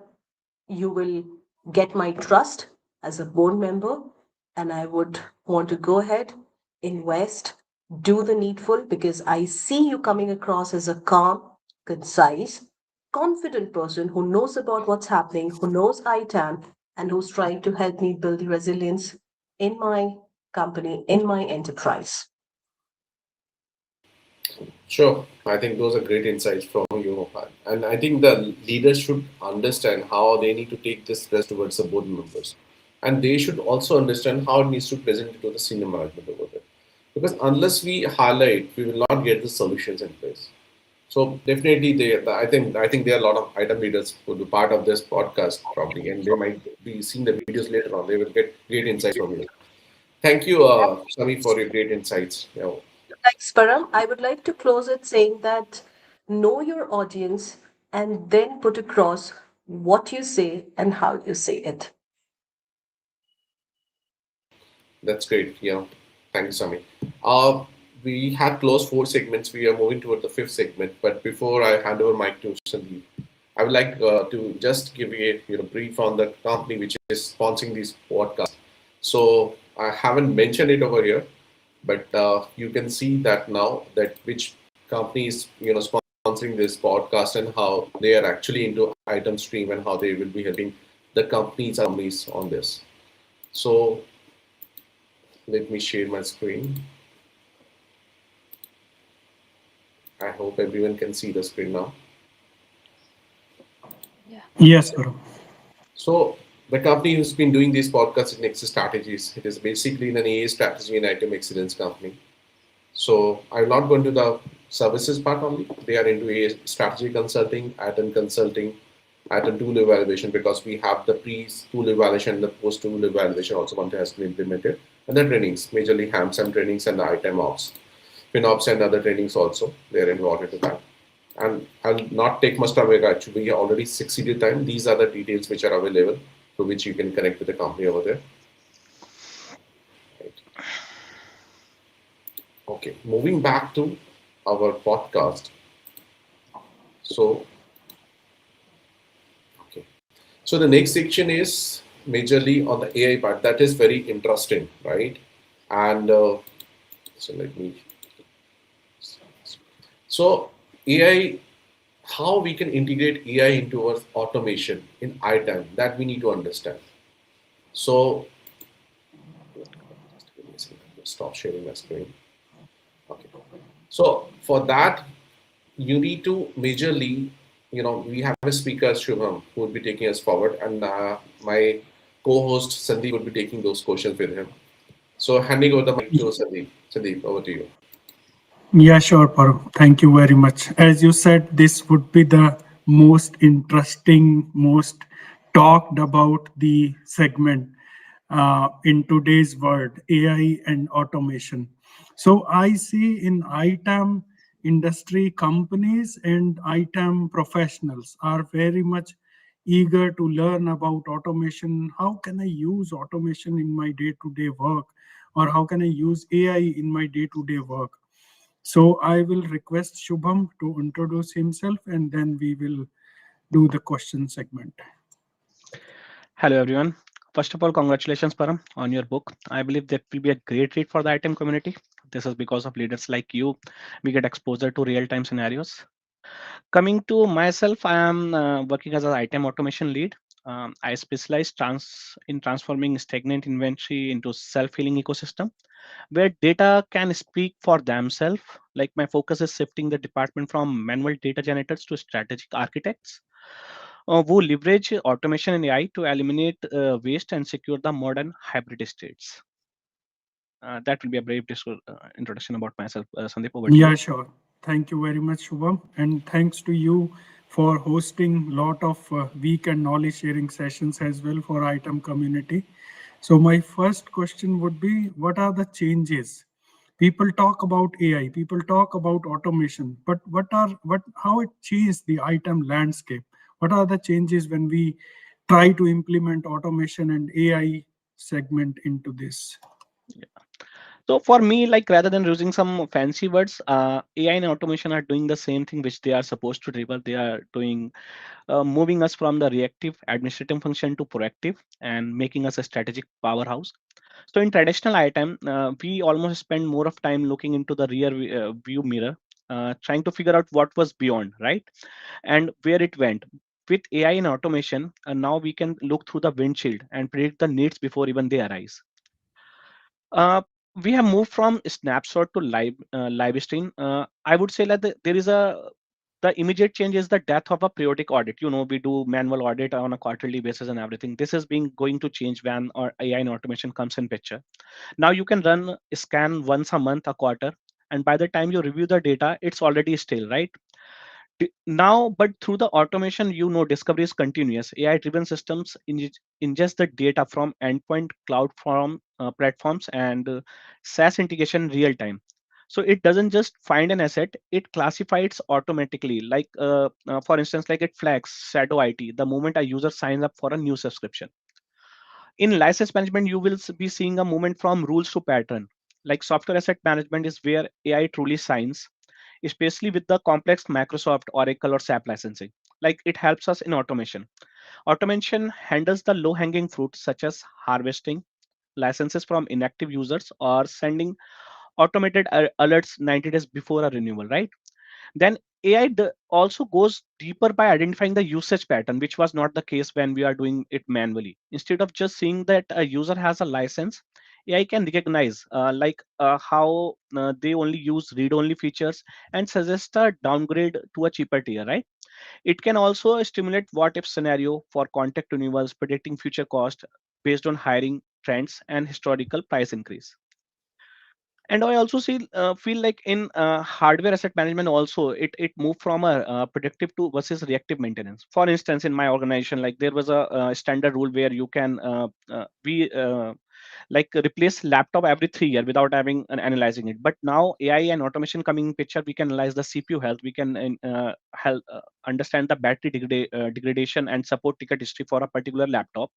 you will get my trust as a board member. And I would want to go ahead, invest, do the needful, because I see you coming across as a calm, concise, confident person who knows about what's happening, who knows ITAM, and who's trying to help me build the resilience in my company, in my enterprise. Sure. I think those are great insights from you, Mohan. And I think the leaders should understand how they need to take this stress towards the board members. And they should also understand how it needs to present it to the senior management over there. Because unless we highlight, we will not get the solutions in place. So definitely, I think there are a lot of item leaders who will be part of this podcast probably, and they might be seeing the videos later on. They will get great insights from you. Thank you, Sami, for your great insights. Thanks, Param. I would like to close it saying that know your audience and then put across what you say and how you say it. That's great. Thank you, Sami. We had closed four segments. We are moving toward the fifth segment. But before I hand over mic to Sandeep, I would like to just give you a brief on the company which is sponsoring this podcast. So I haven't mentioned it over here, but you can see that now that which company is sponsoring this podcast and how they are actually into item stream and how they will be helping the companies on this. So let me share my screen. I hope everyone can see the screen now. Yes, Param. So the company who's been doing these podcasts is Nexus Strategies. It is basically an AA strategy and item excellence company. So I'm not going to the services part only. They are into a strategy consulting, item consulting, item tool evaluation, because we have the pre-tool evaluation and the post-tool evaluation also one has been implemented. And the trainings, majorly HAMSAM trainings and the ITAM ops, FinOps and other trainings also, they're involved into that. And I'll not take much time. Actually, we already succeeded time. These are the details which are available through which you can connect with the company over there. Right. Okay, moving back to our podcast. So, okay. So the next section is majorly on the AI part. That is very interesting, right? And so let me. So AI, how we can integrate AI into our automation in ITAM, that we need to understand. So stop sharing my screen. Okay. So for that, you need to majorly, we have a speaker, Shubham, who would be taking us forward, and my co-host Sandeep would be taking those questions with him. So handing over the mic to Sandeep. Sandeep, over to you. Yeah, sure, Param. Thank you very much. As you said, this would be the most interesting, most talked about the segment in today's world, AI and automation. So I see in ITAM industry companies and ITAM professionals are very much eager to learn about automation. How can I use automation in my day-to-day work? Or how can I use AI in my day-to-day work? So I will request Shubham to introduce himself and then we will do the question segment. Hello everyone. First of all, congratulations, Param, on your book. I believe that will be a great read for the ITM community. This is because of leaders like you. We get exposure to real-time scenarios. Coming to myself, I am working as an ITM automation lead. I specialize in transforming stagnant inventory into self-healing ecosystem where data can speak for themselves. Like my focus is shifting the department from manual data generators to strategic architects who leverage automation and AI to eliminate waste and secure the modern hybrid states. That will be a brief introduction about myself. Sandeep, over to Yeah, you. sure. Thank you very much, Shubham. And thanks to you for hosting lot of week and knowledge sharing sessions as well for ITAM community. So my first question would be, what are the changes? People talk about AI, people talk about automation, but what how it changed the item landscape? What are the changes when we try to implement automation and AI segment into this? So for me, like rather than using some fancy words, AI and automation are doing the same thing which they are supposed to deliver. They are doing moving us from the reactive administrative function to proactive and making us a strategic powerhouse. So in traditional ITAM, we almost spend more of time looking into the rear view mirror, trying to figure out what was beyond, right, and where it went. With AI and automation, now we can look through the windshield and predict the needs before even they arise. Uh, we have moved from snapshot to live stream. I would say that there is the immediate change is the death of a periodic audit. You know, we do manual audit on a quarterly basis and everything. This is being going to change when our AI and automation comes in picture. Now you can run a scan once a month, a quarter, and by the time you review the data, it's already stale, right? Now, but through the automation, you know, discovery is continuous. AI driven systems ingest the data from endpoint cloud from platforms and SaaS integration real time. So it doesn't just find an asset, it classifies automatically. Like for instance, like it flags shadow IT the moment a user signs up for a new subscription. In license management, you will be seeing a movement from rules to pattern. Like software asset management is where AI truly shines, especially with the complex Microsoft, Oracle, or SAP licensing. Like it helps us in automation. Automation handles the low hanging fruit, such as harvesting licenses from inactive users or sending automated alerts 90 days before a renewal, right? Then AI also goes deeper by identifying the usage pattern, which was not the case when we are doing it manually. Instead of just seeing that a user has a license, AI can recognize how they only use read-only features and suggest a downgrade to a cheaper tier, right? It can also stimulate what-if scenario for contract renewals, predicting future cost based on hiring trends and historical price increase. And I also feel like in hardware asset management also it moved from a predictive to versus reactive maintenance. For instance, in my organization, like there was a standard rule where you can we like replace laptop every 3 years without having analyzing it. But now AI and automation coming in picture, we can analyze the CPU health, we can help understand the battery degradation and support ticket history for a particular laptop,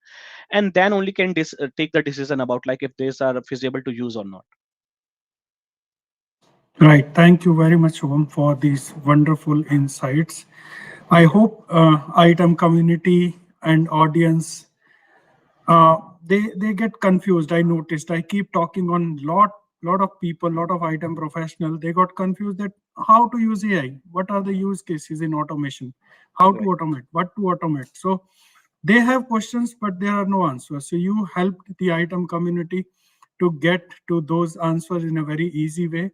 and then only can take the decision about like if these are feasible to use or not. Right. Thank you very much, Shubham, for these wonderful insights. I hope item community and audience they get confused. I noticed. I keep talking on lot of people, lot of item professional. They got confused that how to use AI, what are the use cases in automation, how to Right. automate, what to automate. So they have questions, but there are no answers. So you helped the item community to get to those answers in a very easy way.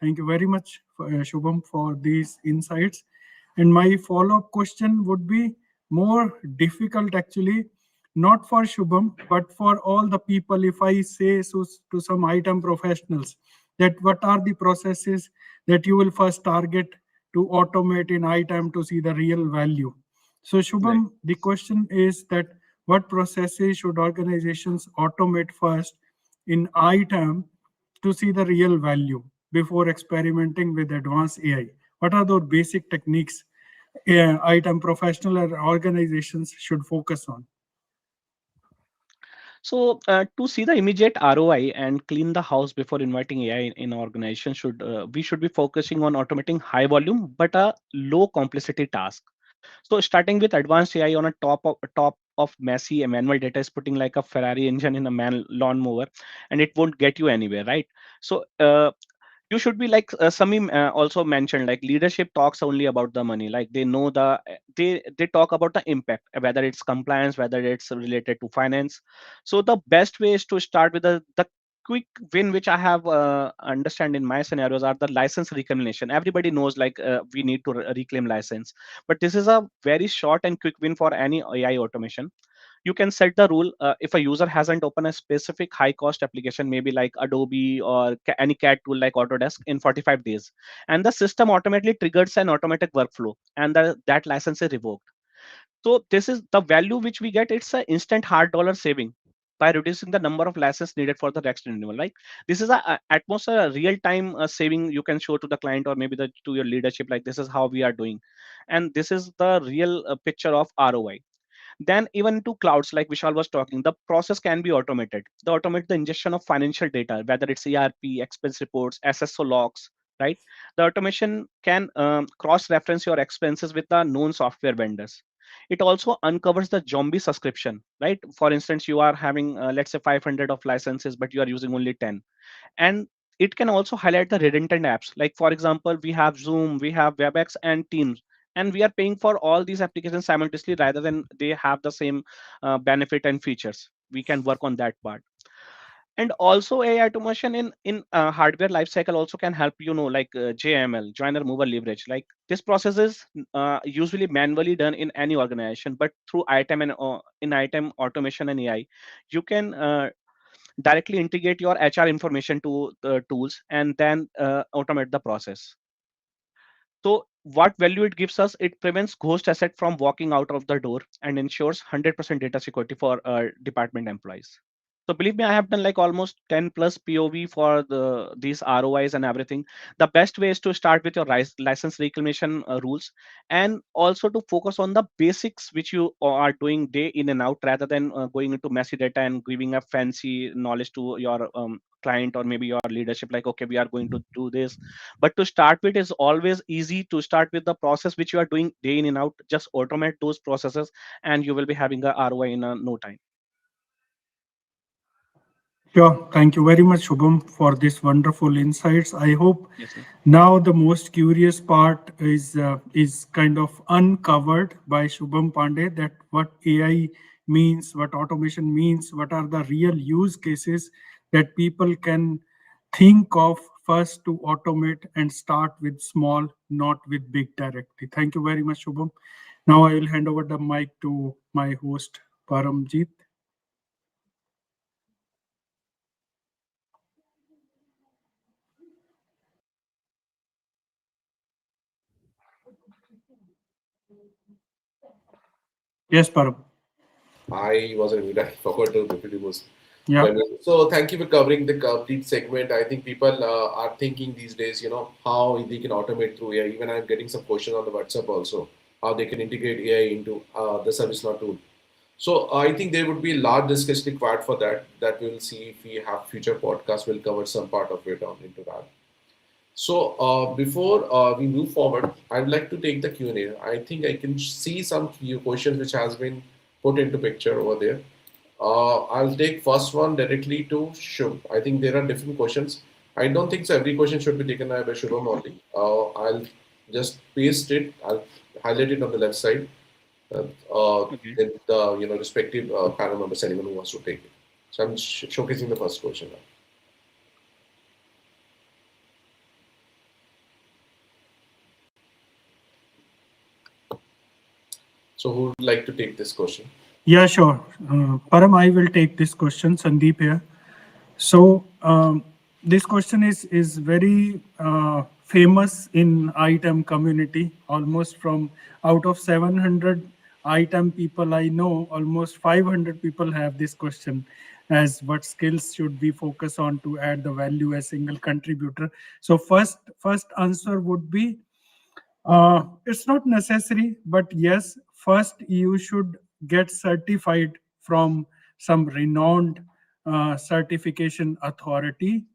Thank you very much, Shubham, for these insights. And my follow-up question would be more difficult, actually, not for Shubham, but for all the people. If I say so to some item professionals that what are the processes that you will first target to automate in item to see the real value. So Right. Shubham, the question is that what processes should organizations automate first in item to see the real value before experimenting with advanced AI? What are those basic techniques item professional or organizations should focus on? So to see the immediate ROI and clean the house before inviting AI in organization, should we should be focusing on automating high volume but a low complexity task. So starting with advanced AI on a top of messy manual data is putting like a Ferrari engine in a man lawnmower, and it won't get you anywhere, right? So you should be like Samim also mentioned, like leadership talks only about the money. Like they know they talk about the impact, whether it's compliance, whether it's related to finance. So the best way is to start with the quick win, which I have understand in my scenarios, are the license reclamation. Everybody knows like we need to reclaim license, but this is a very short and quick win for any AI automation. You can set the rule if a user hasn't opened a specific high cost application, maybe like Adobe or any CAD tool like Autodesk, in 45 days, and the system automatically triggers an automatic workflow, and that license is revoked. So this is the value which we get. It's an instant hard dollar saving. by reducing the number of licenses needed for the next renewal. Like this is at most a real time saving you can show to the client or maybe to your leadership. Like this is how we are doing, and this is the real picture of ROI. Then even to clouds, like Vishal was talking, the process can be automated. The automate the ingestion of financial data, whether it's ERP, expense reports, SSO logs, right? The automation can cross-reference your expenses with the known software vendors. It also uncovers the zombie subscription, right? For instance, you are having, let's say 500 of licenses, but you are using only 10. And it can also highlight the redundant apps. Like for example, we have Zoom, we have WebEx and Teams, and we are paying for all these applications simultaneously rather than they have the same benefit and features. We can work on that part. And also AI automation in hardware lifecycle also can help, like JML, joiner mover leverage. Like this process is usually manually done in any organization, but through ITAM and in ITAM automation and AI, you can directly integrate your HR information to the tools and then automate the process. So what value it gives us? It prevents ghost asset from walking out of the door and ensures 100% data security for department employees. So believe me, I have done like almost 10 plus POV for these ROIs and everything. The best way is to start with your license reclamation rules, and also to focus on the basics which you are doing day in and out, rather than going into messy data and giving a fancy knowledge to your client or maybe your leadership, like okay, we are going to do this. But to start with, is always easy to start with the process which you are doing day in and out. Just automate those processes and you will be having a ROI in no time. Sure. Thank you very much, Shubham, for this wonderful insights. I hope Yes, sir. now the most curious part is kind of uncovered by Shubham Pandey, that what AI means, what automation means, what are the real use cases that people can think of first to automate and start with small, not with big directly. Thank you very much, Shubham. Now I will hand over the mic to my host, Paramjit. Yes, Param. I wasn't good. I forgot to introduce. Yeah. Well, so thank you for covering the complete segment. I think people are thinking these days, how they can automate through AI. Even I'm getting some questions on the WhatsApp also, how they can integrate AI into the ServiceNow tool. So I think there would be a large discussion required for that. That we'll see if we have future podcasts. We'll cover some part of it on into that. So before we move forward, I'd like to take the Q&A. I think I can see some few questions which has been put into picture over there. I'll take first one directly to Shubh. I think there are different questions. I don't think so every question should be taken by Shubham only. I'll just paste it. I'll highlight it on the left side. Okay. With the respective panel members, anyone who wants to take it. So I'm showcasing the first question now. So who would like to take this question? Yeah, sure. Param, I will take this question. Sandeep here. So this question is very famous in ITAM community. Almost from out of 700 ITAM people I know, almost 500 people have this question as what skills should we focus on to add the value as single contributor. So first answer would be it's not necessary, but yes, first you should get certified from some renowned certification authority.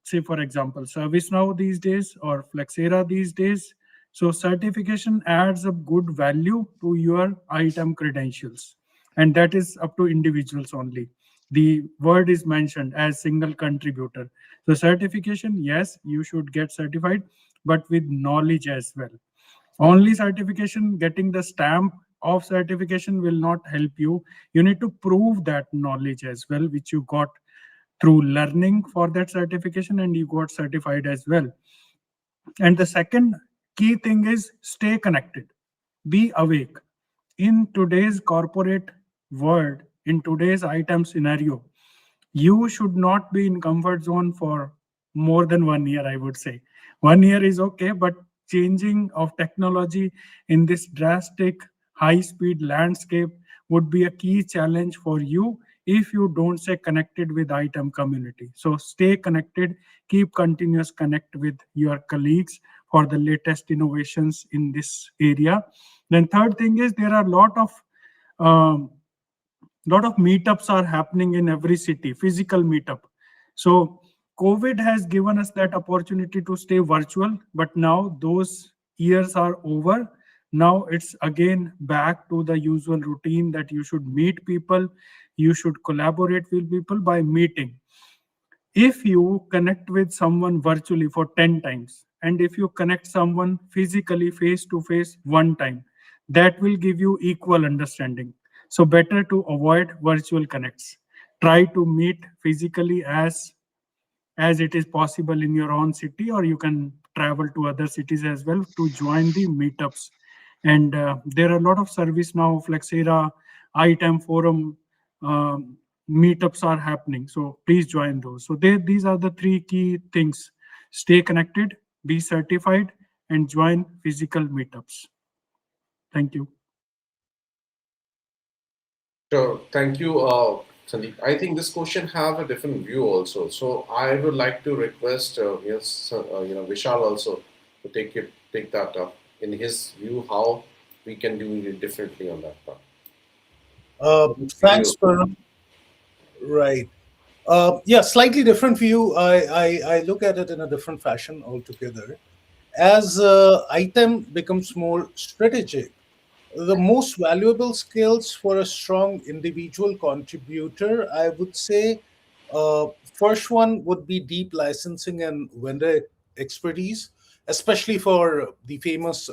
Say, for example, ServiceNow these days or Flexera these days. So certification adds a good value to your ITAM credentials, and that is up to individuals only. The word is mentioned as single contributor. So certification, yes, you should get certified, but with knowledge as well. Only certification, getting the stamp of certification will not help you. You need to prove that knowledge as well, which you got through learning for that certification and you got certified as well. And the second key thing is stay connected, be awake. In today's corporate world, in today's ITAM scenario, you should not be in comfort zone for more than 1 year, I would say. 1 year is okay, but changing of technology in this drastic high speed landscape would be a key challenge for you if you don't stay connected with ITAM community. So stay connected, keep continuous connect with your colleagues for the latest innovations in this area. Then third thing is there are um, lot of meetups are happening in every city, physical meetup. So COVID has given us that opportunity to stay virtual, but now those years are over. Now it's again back to the usual routine that you should meet people, you should collaborate with people by meeting. If you connect with someone virtually for 10 times, and if you connect someone physically face to face one time, that will give you equal understanding. So better to avoid virtual connects. Try to meet physically as it is possible in your own city, or you can travel to other cities as well to join the meetups. And there are a lot of service now, Flexera, ITAM forum, meetups are happening. So please join those. So these are the three key things: stay connected, be certified, and join physical meetups. Thank you. Sure. Thank you, Sandeep. I think this question have a different view also. So I would like to request, Vishal also to take that up in his view how we can do it differently on that part. What is Thanks, you? Param. Right. Yeah, slightly different view. I look at it in a different fashion altogether. As item becomes more strategic, the most valuable skills for a strong individual contributor, I would say, first one would be deep licensing and vendor expertise, especially for the famous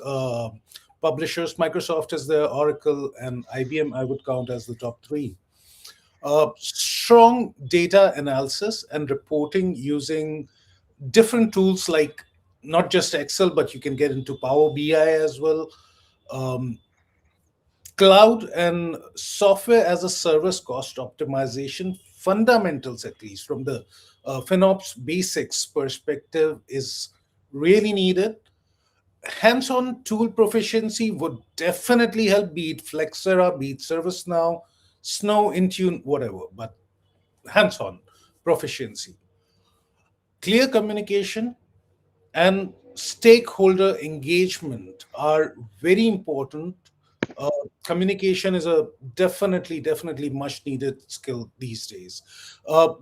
publishers. Microsoft is there, Oracle, and IBM, I would count as the top three. Strong data analysis and reporting using different tools like not just Excel, but you can get into Power BI as well. Um, Cloud and software as a service cost optimization fundamentals, at least from the FinOps basics perspective, is really needed. Hands-on tool proficiency would definitely help, be it Flexera, be it ServiceNow, Snow, Intune, whatever. But hands-on proficiency, clear communication, and stakeholder engagement are very important. Uh, Communication is a definitely much needed skill these days.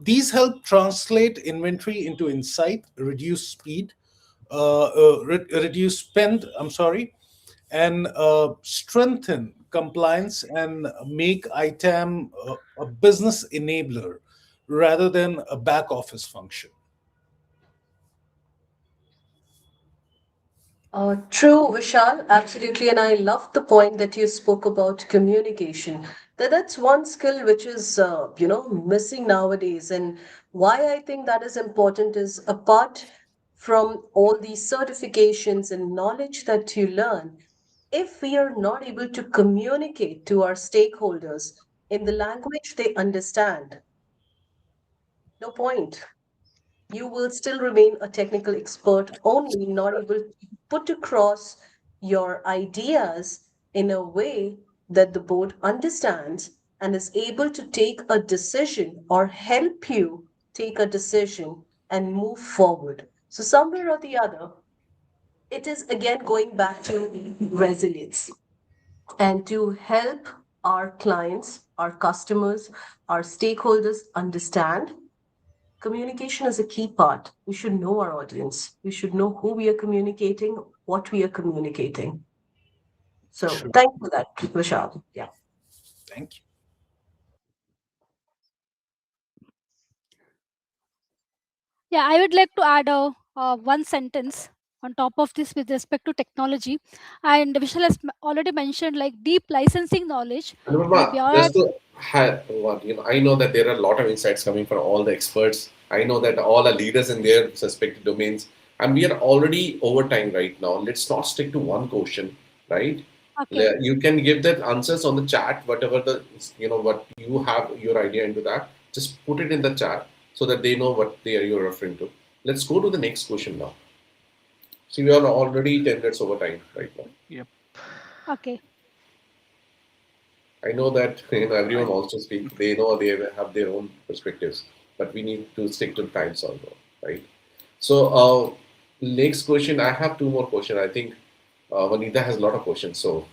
These help translate inventory into insight, reduce speed, reduce spend. I'm sorry, and strengthen compliance and make ITAM a business enabler rather than a back office function. True, Vishal, absolutely. And I love the point that you spoke about communication. That's one skill which is, missing nowadays. And why I think that is important is apart from all these certifications and knowledge that you learn, if we are not able to communicate to our stakeholders in the language they understand, no point. You will still remain a technical expert only, not able to put across your ideas in a way that the board understands and is able to take a decision or help you take a decision and move forward. So, somewhere or the other, it is again going back to resilience and to help our clients, our customers, our stakeholders understand. Communication is a key part. We should know our audience. We should know who we are communicating, what we are communicating. So Sure. thank you for that, Vishal. Yeah. Thank you. Yeah, I would like to add one sentence on top of this with respect to technology. And Vishal has already mentioned like deep licensing knowledge. Remember, Maybe our just to what I know that there are a lot of insights coming from all the experts. I know that all are leaders in their respective domains, and we are already over time right now. Let's not stick to one question, right? okay. You can give that answers on the chat, whatever the what you have your idea into that. Just put it in the chat so that they know what they are you're referring to. Let's go to the next question now. See, we are already 10 minutes over time right now. Yep. Okay. I know that everyone wants to speak. They know they have their own perspectives, but we need to stick to times also, right? So, next question. I have two more questions. I think Vanita has a lot of questions, so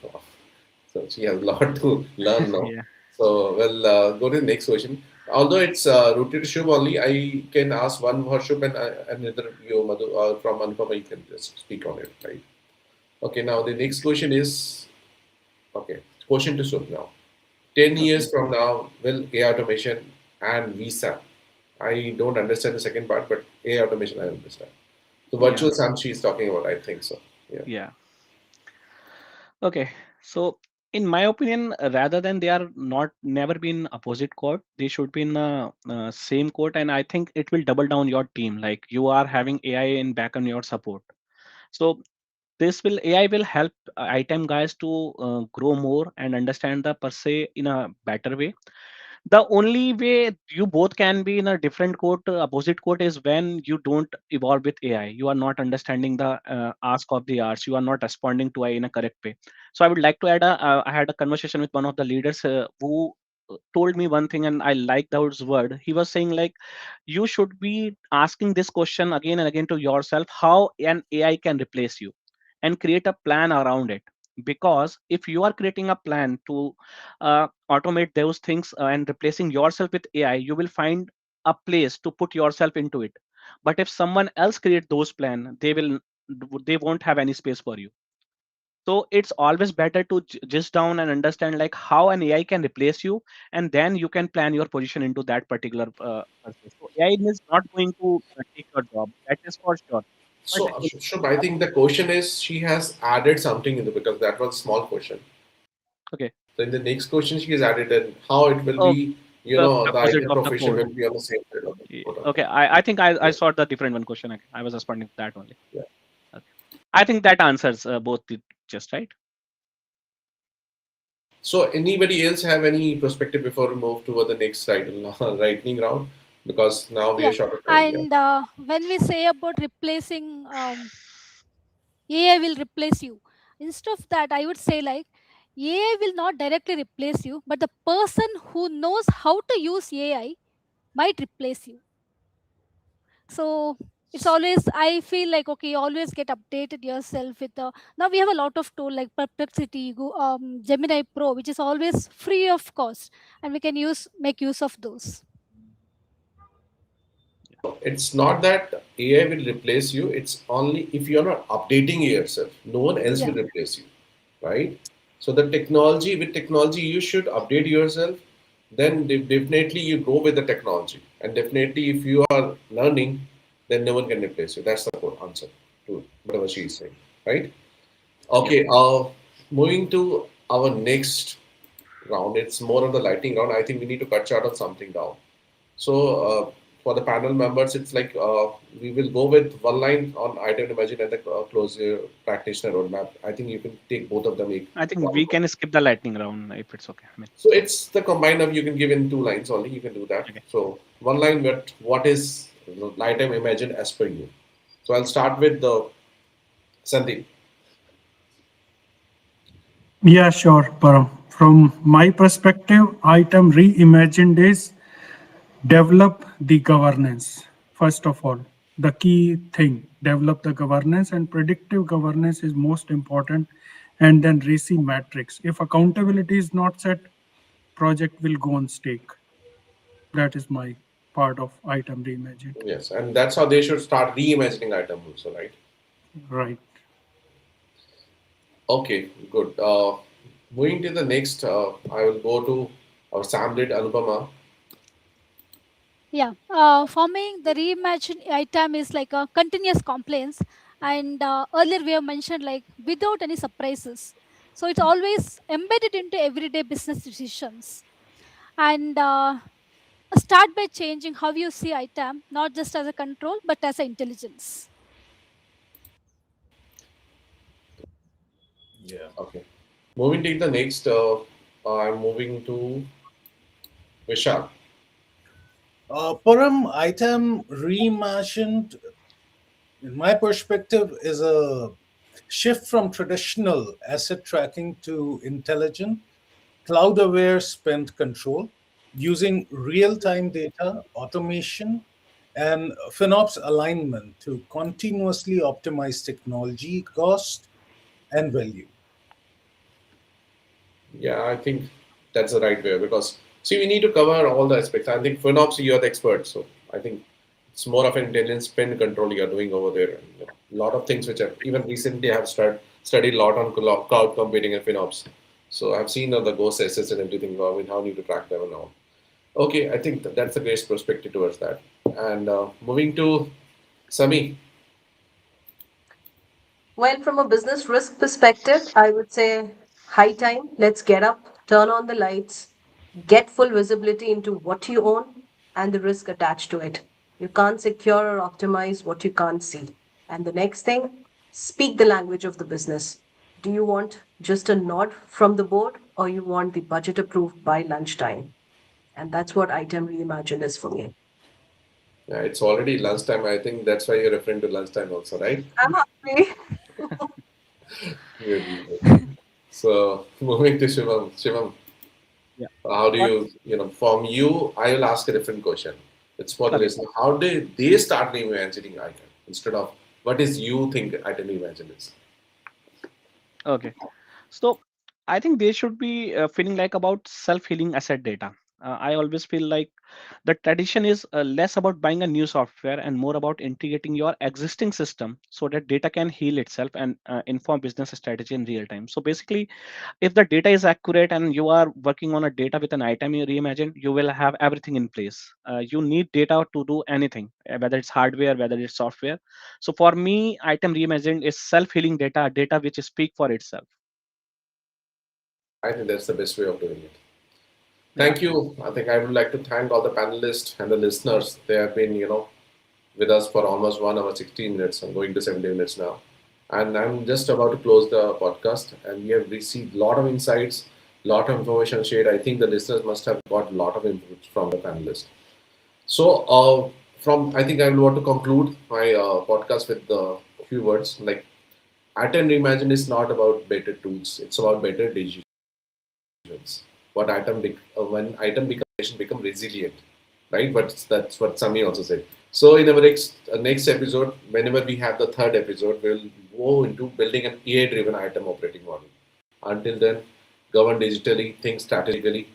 she has a lot to learn now. Yeah, So we'll go to the next question. Although it's rooted to Shubh only, I can ask one for Shubh and another you, Madhu, from Anupama. You can just speak on it, right? Okay. Now the next question is okay. Question to Shubh now. 10 okay, years from now, will AI automation and visa? I don't understand the second part, but AI automation I understand. So yeah, virtual Sam she is talking about, I think so. Yeah. yeah. Okay, so in my opinion, rather than they are not never been opposite court, they should be in the same court, and I think it will double down your team. Like you are having AI in back on your support. So this will AI will help item guys to grow more and understand the per se in a better way. The only way you both can be in a different court, opposite court, is when you don't evolve with AI. You are not understanding the ask of the arts. You are not responding to AI in a correct way. So I would like to add I had a conversation with one of the leaders who told me one thing, and I like those word. He was saying like, you should be asking this question again and again to yourself: how an AI can replace you, and create a plan around it. Because if you are creating a plan to automate those things and replacing yourself with AI, you will find a place to put yourself into it. But if someone else create those plan, they won't have any space for you. So it's always better to just down and understand like how an AI can replace you, and then you can plan your position into that particular person. So AI is not going to take your job, that is for sure. But So, Shubh, I think the question is she has added something in the because that was a small question. okay, So in the next question she has added and how it will oh, be, the the opposite IT of the profession code. will be on the same side of the board of Okay, that. I think I Yeah. saw the different one question. Okay, I was responding to that only. Yeah. Okay. I think that answers both the just right. So anybody else have any perspective before we move toward the next slide, lightning round? Because now we are Yeah. short of time. Yeah. And when we say about replacing AI will replace you, instead of that, I would say like AI will not directly replace you, but the person who knows how to use AI might replace you. So it's always, I feel like, okay, you always get updated yourself with the, now we have a lot of tool like Perplexity, Gemini Pro, which is always free of cost, and we can make use of those. It's not that AI will replace you. It's only if you're not updating yourself, no one else will Yeah. replace you, right? So the technology with technology, you should update yourself. Then definitely you go with the technology, and definitely if you are learning, then no one can replace you. That's the answer to whatever she is saying, right? Yep. Okay. Moving to our next round, it's more of the lightning round. I think we need to cut short of something down. So for the panel members, it's like we will go with one line on item imagine and the close your practitioner roadmap. I think you can take both of them. I think One. we can skip the lightning round if it's okay. I mean, So it's the combined of you can give in two lines only. You can do that. okay. So one line, but what is item imagine as per you? So I'll start with the Sandeep. Yeah, sure, Param. From my perspective, item reimagined is develop the governance. First of all, the key thing, develop the governance, and predictive governance is most important. And then RACI matrix. If accountability is not set, project will go on stake. That is my part of item reimagined. Yes, and that's how they should start reimagining item also, right? Right. Okay, good. Moving to the next, I will go to our Samlet Anupama. Yeah, forming the reimagined item is like a continuous complaints, and earlier we have mentioned like without any surprises. So it's always embedded into everyday business decisions, and start by changing how you see item, not just as a control but as an intelligence. Yeah. Okay. Moving to the next, I'm moving to Vishal. Param, item reimagined, in my perspective, is a shift from traditional asset tracking to intelligent, cloud-aware spend control using real-time data, automation, and FinOps alignment to continuously optimize technology cost and value. Yeah, I think that's the right way because see, we need to cover all the aspects. I think FinOps, you're the expert, so I think it's more of an intelligence spend control you're doing over there. And a lot of things which have even recently I have studied a lot on cloud computing and FinOps. So I've seen the ghost assets and everything. I mean, how you need to track them and all. Okay, I think that's a great perspective towards that. And moving to Sami. Well, from a business risk perspective, I would say high time. Let's get up, turn on the lights, get full visibility into what you own and the risk attached to it. You can't secure or optimize what you can't see. And the next thing, speak the language of the business. Do you want just a nod from the board or you want the budget approved by lunchtime? And that's what ITAM Reimagined is for me. Yeah, it's already lunchtime. I think that's why you're referring to lunchtime also, right? I'm hungry. Good, good. So moving to Shivam. Shivam, Yeah. how do What? from you, I will ask a different question. It's for the Okay. listener. How did they start reimagining icon instead of what is you think item reimagine is? Okay. So I think they should be feeling like about self-healing asset data. I always feel like the tradition is less about buying a new software and more about integrating your existing system so that data can heal itself and inform business strategy in real time. So basically, if the data is accurate and you are working on a data with an item you reimagine, you will have everything in place. You need data to do anything, whether it's hardware, whether it's software. So for me, item reimagined is self-healing data, data which speak for itself. I think that's the best way of doing it. Yeah. Thank you. I think I would like to thank all the panelists and the listeners. They have been, with us for almost 1 hour, 16 minutes. I'm going to 70 minutes now. And I'm just about to close the podcast. And we have received a lot of insights, lot of information shared. I think the listeners must have got a lot of input from the panelists. So, I think I will want to conclude my podcast with a few words. Like, Atom Reimagine is not about better tools; it's about better decisions. When item become resilient, right? But that's what Sami also said. So, in our next episode, whenever we have the third episode, we'll go into building an AI-driven item operating model. Until then, govern digitally, think strategically.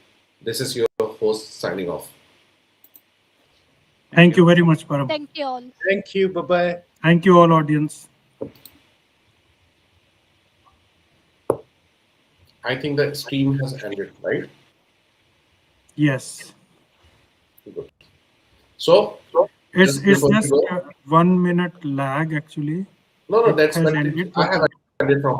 This is your host signing off. Thank you very much, Param. Thank you all. Thank you. Bye-bye. Thank you all, audience. I think the stream has ended, right? Yes. Good. So, It's just it's before we just go, 1 minute lag actually. no, It that's has but ended, I but have ended from